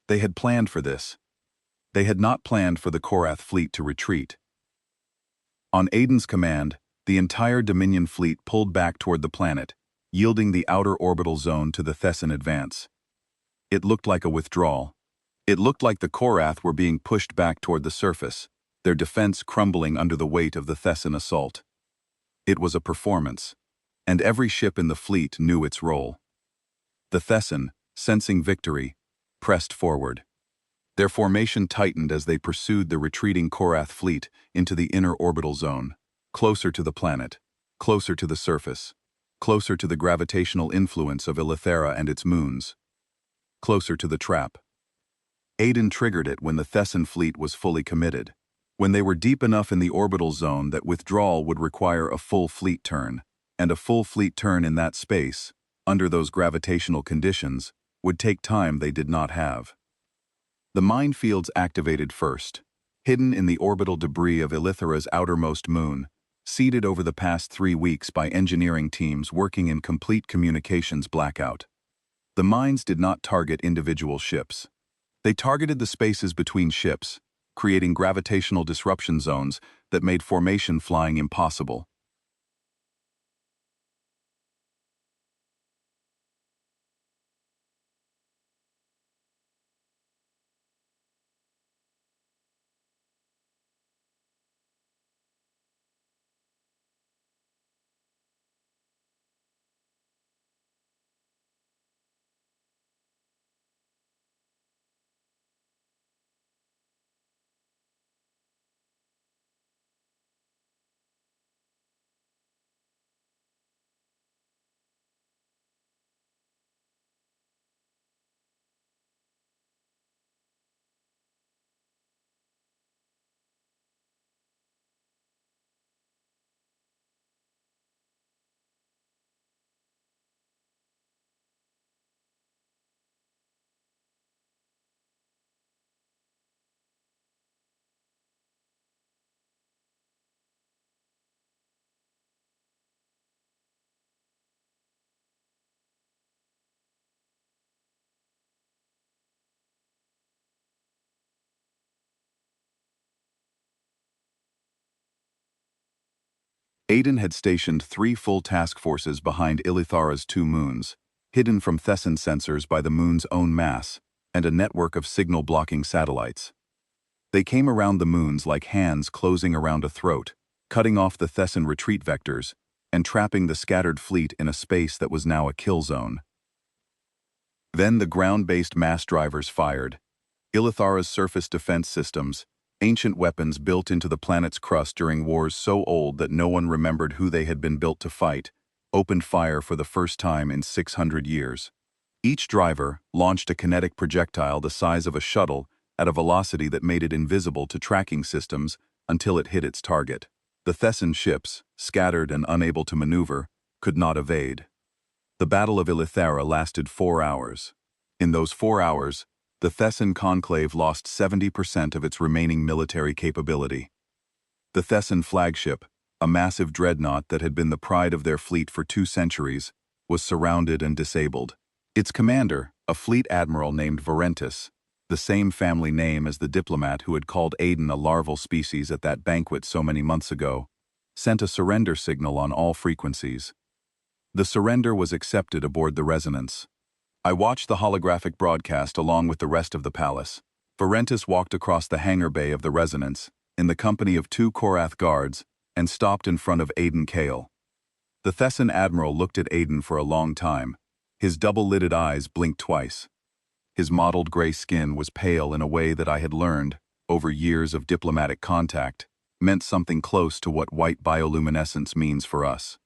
They had planned for this. They had not planned for the Korath fleet to retreat. On Aiden's command, the entire Dominion fleet pulled back toward the planet, yielding the outer orbital zone to the Thessan advance. It looked like a withdrawal. It looked like the Korath were being pushed back toward the surface, their defense crumbling under the weight of the Thessan assault. It was a performance, and every ship in the fleet knew its role. The Thessan, sensing victory, pressed forward. Their formation tightened as they pursued the retreating Korath fleet into the inner orbital zone, closer to the planet, closer to the surface, closer to the gravitational influence of Eleuthera and its moons, closer to the trap. Aiden triggered it when the Thessan fleet was fully committed, when they were deep enough in the orbital zone that withdrawal would require a full fleet turn, and a full fleet turn in that space, under those gravitational conditions, would take time they did not have. The minefields activated first, hidden in the orbital debris of Eleuthera's outermost moon, seeded over the past 3 weeks by engineering teams working in complete communications blackout. The mines did not target individual ships. They targeted the spaces between ships, creating gravitational disruption zones that made formation flying impossible. Aiden had stationed 3 full task forces behind Eleuthera's 2 moons, hidden from Thessan sensors by the moon's own mass, and a network of signal-blocking satellites. They came around the moons like hands closing around a throat, cutting off the Thessan retreat vectors, and trapping the scattered fleet in a space that was now a kill zone. Then the ground-based mass drivers fired. Eleuthera's surface defense systems, ancient weapons built into the planet's crust during wars so old that no one remembered who they had been built to fight, opened fire for the first time in 600 years. Each driver launched a kinetic projectile the size of a shuttle at a velocity that made it invisible to tracking systems until it hit its target. The Thessan ships, scattered and unable to maneuver, could not evade. The Battle of Eleuthera lasted 4 hours. In those 4 hours, the Thessan conclave lost 70% of its remaining military capability. The Thessan flagship, a massive dreadnought that had been the pride of their fleet for 2 centuries, was surrounded and disabled. Its commander, a fleet admiral named Varentis, the same family name as the diplomat who had called Aiden a larval species at that banquet so many months ago, sent a surrender signal on all frequencies. The surrender was accepted aboard the Resonance. I watched the holographic broadcast along with the rest of the palace. Varentis walked across the hangar bay of the Resonance, in the company of 2 Korath guards, and stopped in front of Aiden Kale. The Thessan admiral looked at Aiden for a long time. His double-lidded eyes blinked twice. His mottled gray skin was pale in a way that I had learned, over years of diplomatic contact, meant something close to what white bioluminescence means for us.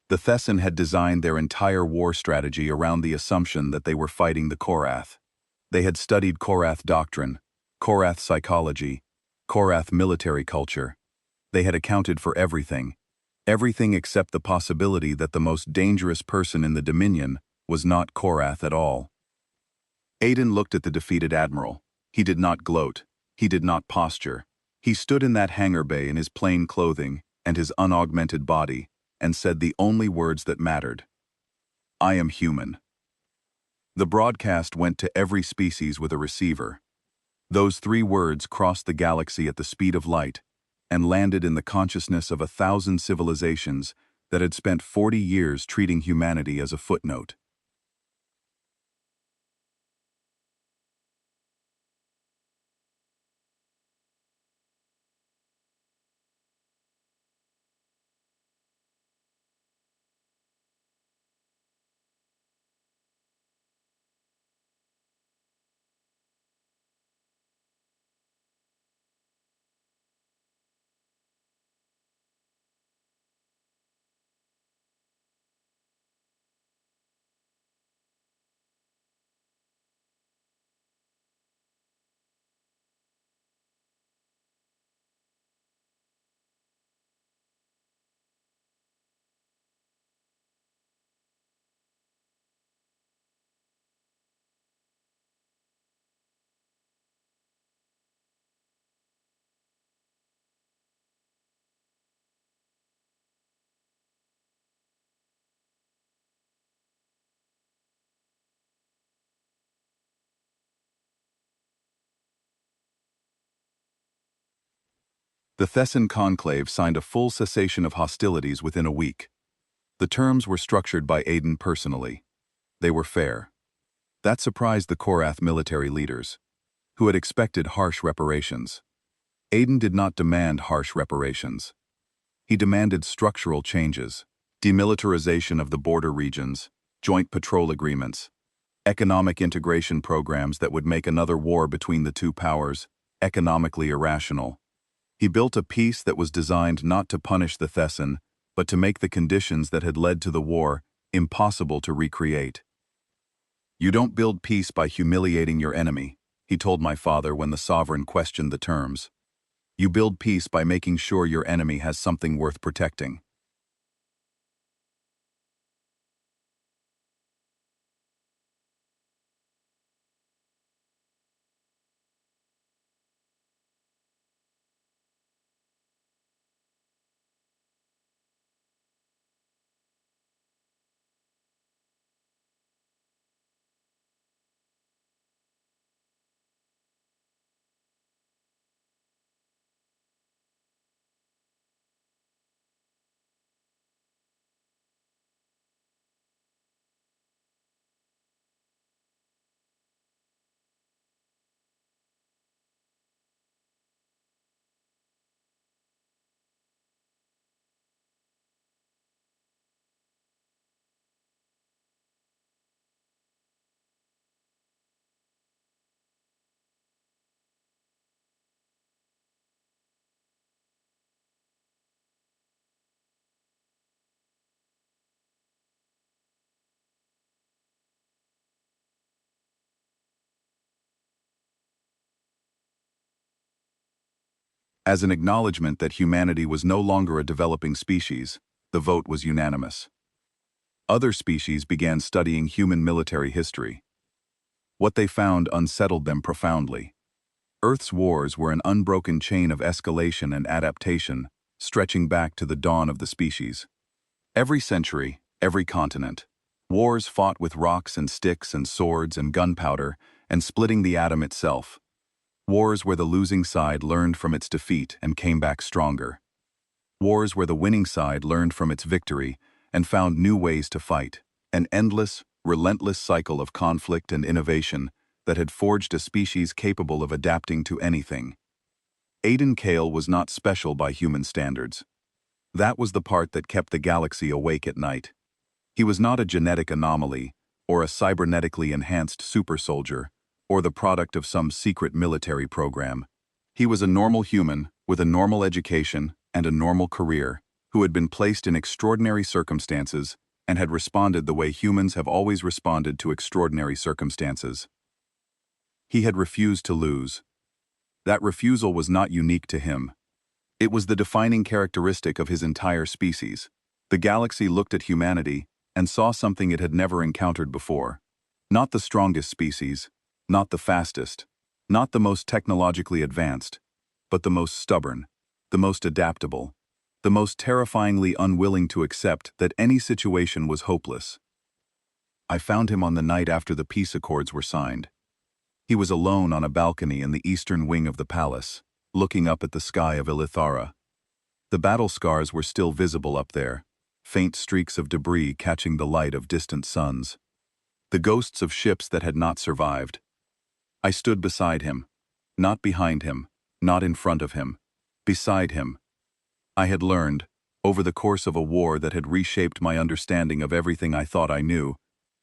The Thessan had designed their entire war strategy around the assumption that they were fighting the Korath. They had studied Korath doctrine, Korath psychology, Korath military culture. They had accounted for everything. Everything except the possibility that the most dangerous person in the Dominion was not Korath at all. Aiden looked at the defeated admiral. He did not gloat. He did not posture. He stood in that hangar bay in his plain clothing and his unaugmented body, and said the only words that mattered. I am human. The broadcast went to every species with a receiver. Those 3 words crossed the galaxy at the speed of light and landed in the consciousness of 1,000 civilizations that had spent 40 years treating humanity as a footnote. The Thessan conclave signed a full cessation of hostilities within a week. The terms were structured by Aiden personally. They were fair. That surprised the Korath military leaders, who had expected harsh reparations. Aiden did not demand harsh reparations. He demanded structural changes, demilitarization of the border regions, joint patrol agreements, economic integration programs that would make another war between the 2 powers economically irrational. He built a peace that was designed not to punish the Thessan, but to make the conditions that had led to the war impossible to recreate. You don't build peace by humiliating your enemy, he told my father when the sovereign questioned the terms. You build peace by making sure your enemy has something worth protecting. As an acknowledgement that humanity was no longer a developing species, the vote was unanimous. Other species began studying human military history. What they found unsettled them profoundly. Earth's wars were an unbroken chain of escalation and adaptation, stretching back to the dawn of the species. Every century, every continent, wars fought with rocks and sticks and swords and gunpowder and splitting the atom itself. Wars where the losing side learned from its defeat and came back stronger. Wars where the winning side learned from its victory and found new ways to fight. An endless, relentless cycle of conflict and innovation that had forged a species capable of adapting to anything. Aidan Kale was not special by human standards. That was the part that kept the galaxy awake at night. He was not a genetic anomaly, or a cybernetically enhanced super soldier, or the product of some secret military program. He was a normal human, with a normal education and a normal career, who had been placed in extraordinary circumstances and had responded the way humans have always responded to extraordinary circumstances. He had refused to lose. That refusal was not unique to him. It was the defining characteristic of his entire species. The galaxy looked at humanity and saw something it had never encountered before. Not the strongest species, not the fastest, not the most technologically advanced, but the most stubborn, the most adaptable, the most terrifyingly unwilling to accept that any situation was hopeless. I found him on the night after the peace accords were signed. He was alone on a balcony in the eastern wing of the palace, looking up at the sky of Illithara. The battle scars were still visible up there, faint streaks of debris catching the light of distant suns. The ghosts of ships that had not survived. I stood beside him, not behind him, not in front of him, beside him. I had learned, over the course of a war that had reshaped my understanding of everything I thought I knew,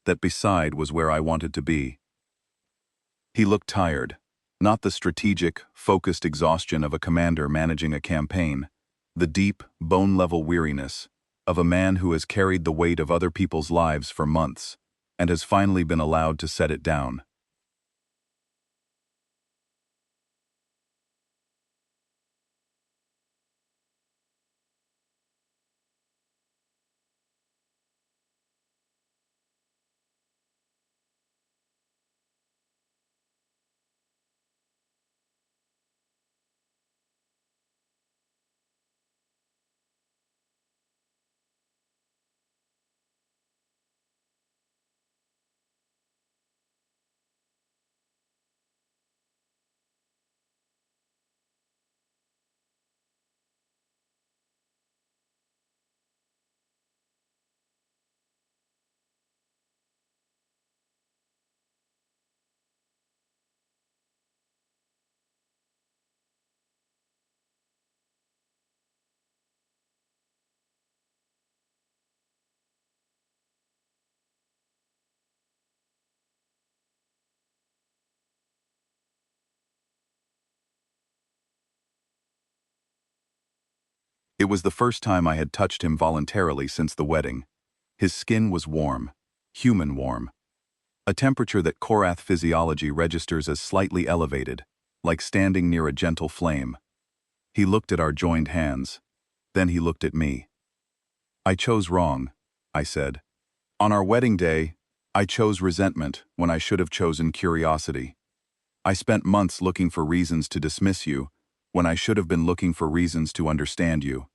that beside was where I wanted to be. He looked tired, not the strategic, focused exhaustion of a commander managing a campaign, the deep, bone-level weariness of a man who has carried the weight of other people's lives for months and has finally been allowed to set it down. It was the first time I had touched him voluntarily since the wedding. His skin was warm, human warm, a temperature that Korath physiology registers as slightly elevated, like standing near a gentle flame. He looked at our joined hands. Then he looked at me. I chose wrong, I said. On our wedding day, I chose resentment when I should have chosen curiosity. I spent months looking for reasons to dismiss you when I should have been looking for reasons to understand you.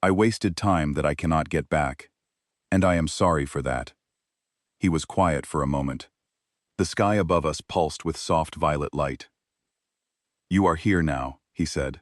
I wasted time that I cannot get back, and I am sorry for that. He was quiet for a moment. The sky above us pulsed with soft violet light. You are here now, he said.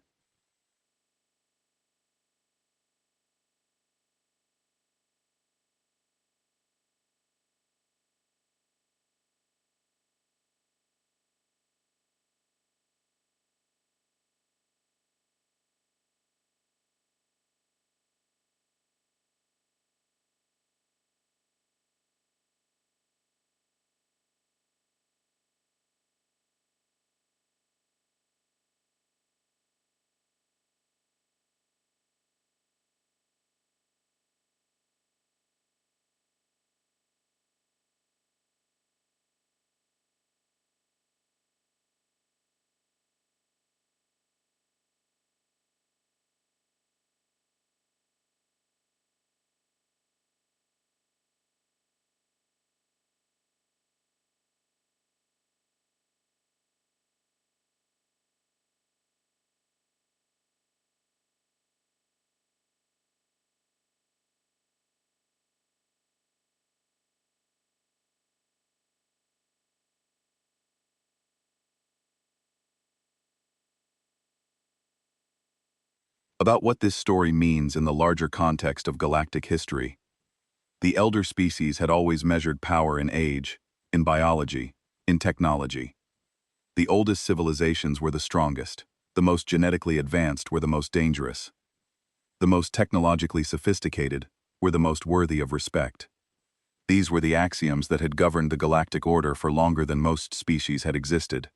about what this story means in the larger context of galactic history. The elder species had always measured power in age, in biology, in technology. The oldest civilizations were the strongest, the most genetically advanced were the most dangerous. The most technologically sophisticated were the most worthy of respect. These were the axioms that had governed the galactic order for longer than most species had existed.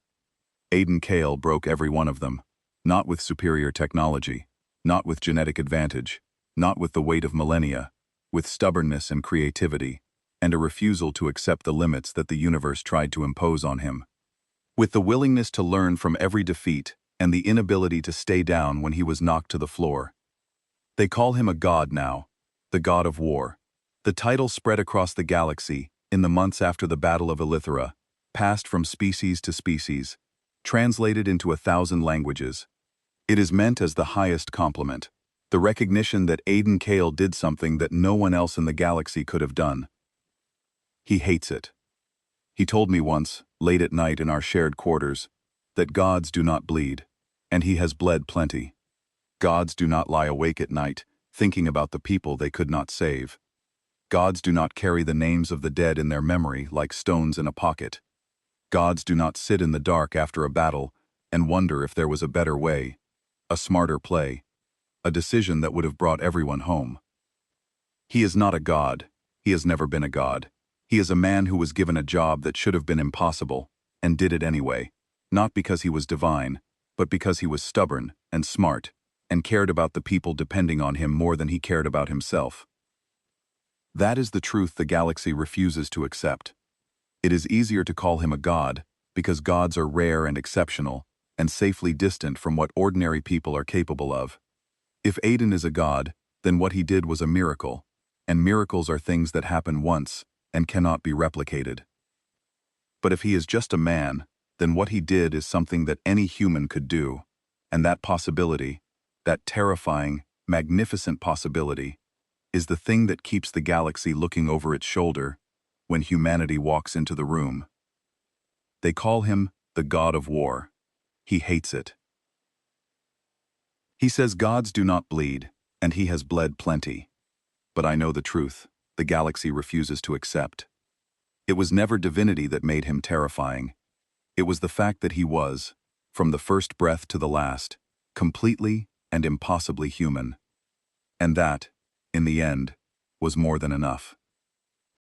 Aidan Kale broke every one of them, not with superior technology, not with genetic advantage, not with the weight of millennia, with stubbornness and creativity, and a refusal to accept the limits that the universe tried to impose on him. With the willingness to learn from every defeat and the inability to stay down when he was knocked to the floor. They call him a god now, the god of war. The title spread across the galaxy in the months after the Battle of Elithera, passed from species to species, translated into 1,000 languages. It is meant as the highest compliment, the recognition that Aidan Kale did something that no one else in the galaxy could have done. He hates it. He told me once, late at night in our shared quarters, that gods do not bleed, and he has bled plenty. Gods do not lie awake at night, thinking about the people they could not save. Gods do not carry the names of the dead in their memory like stones in a pocket. Gods do not sit in the dark after a battle and wonder if there was a better way, a smarter play, a decision that would have brought everyone home. He is not a god. He has never been a god. He is a man who was given a job that should have been impossible, and did it anyway, not because he was divine, but because he was stubborn and smart, and cared about the people depending on him more than he cared about himself. That is the truth the galaxy refuses to accept. It is easier to call him a god, because gods are rare and exceptional, and safely distant from what ordinary people are capable of. If Aidan is a god, then what he did was a miracle, and miracles are things that happen once and cannot be replicated. But if he is just a man, then what he did is something that any human could do, and that possibility, that terrifying, magnificent possibility, is the thing that keeps the galaxy looking over its shoulder when humanity walks into the room. They call him the god of war. He hates it. He says gods do not bleed, and he has bled plenty. But I know the truth. The galaxy refuses to accept. It was never divinity that made him terrifying. It was the fact that he was, from the first breath to the last, completely and impossibly human. And that, in the end, was more than enough.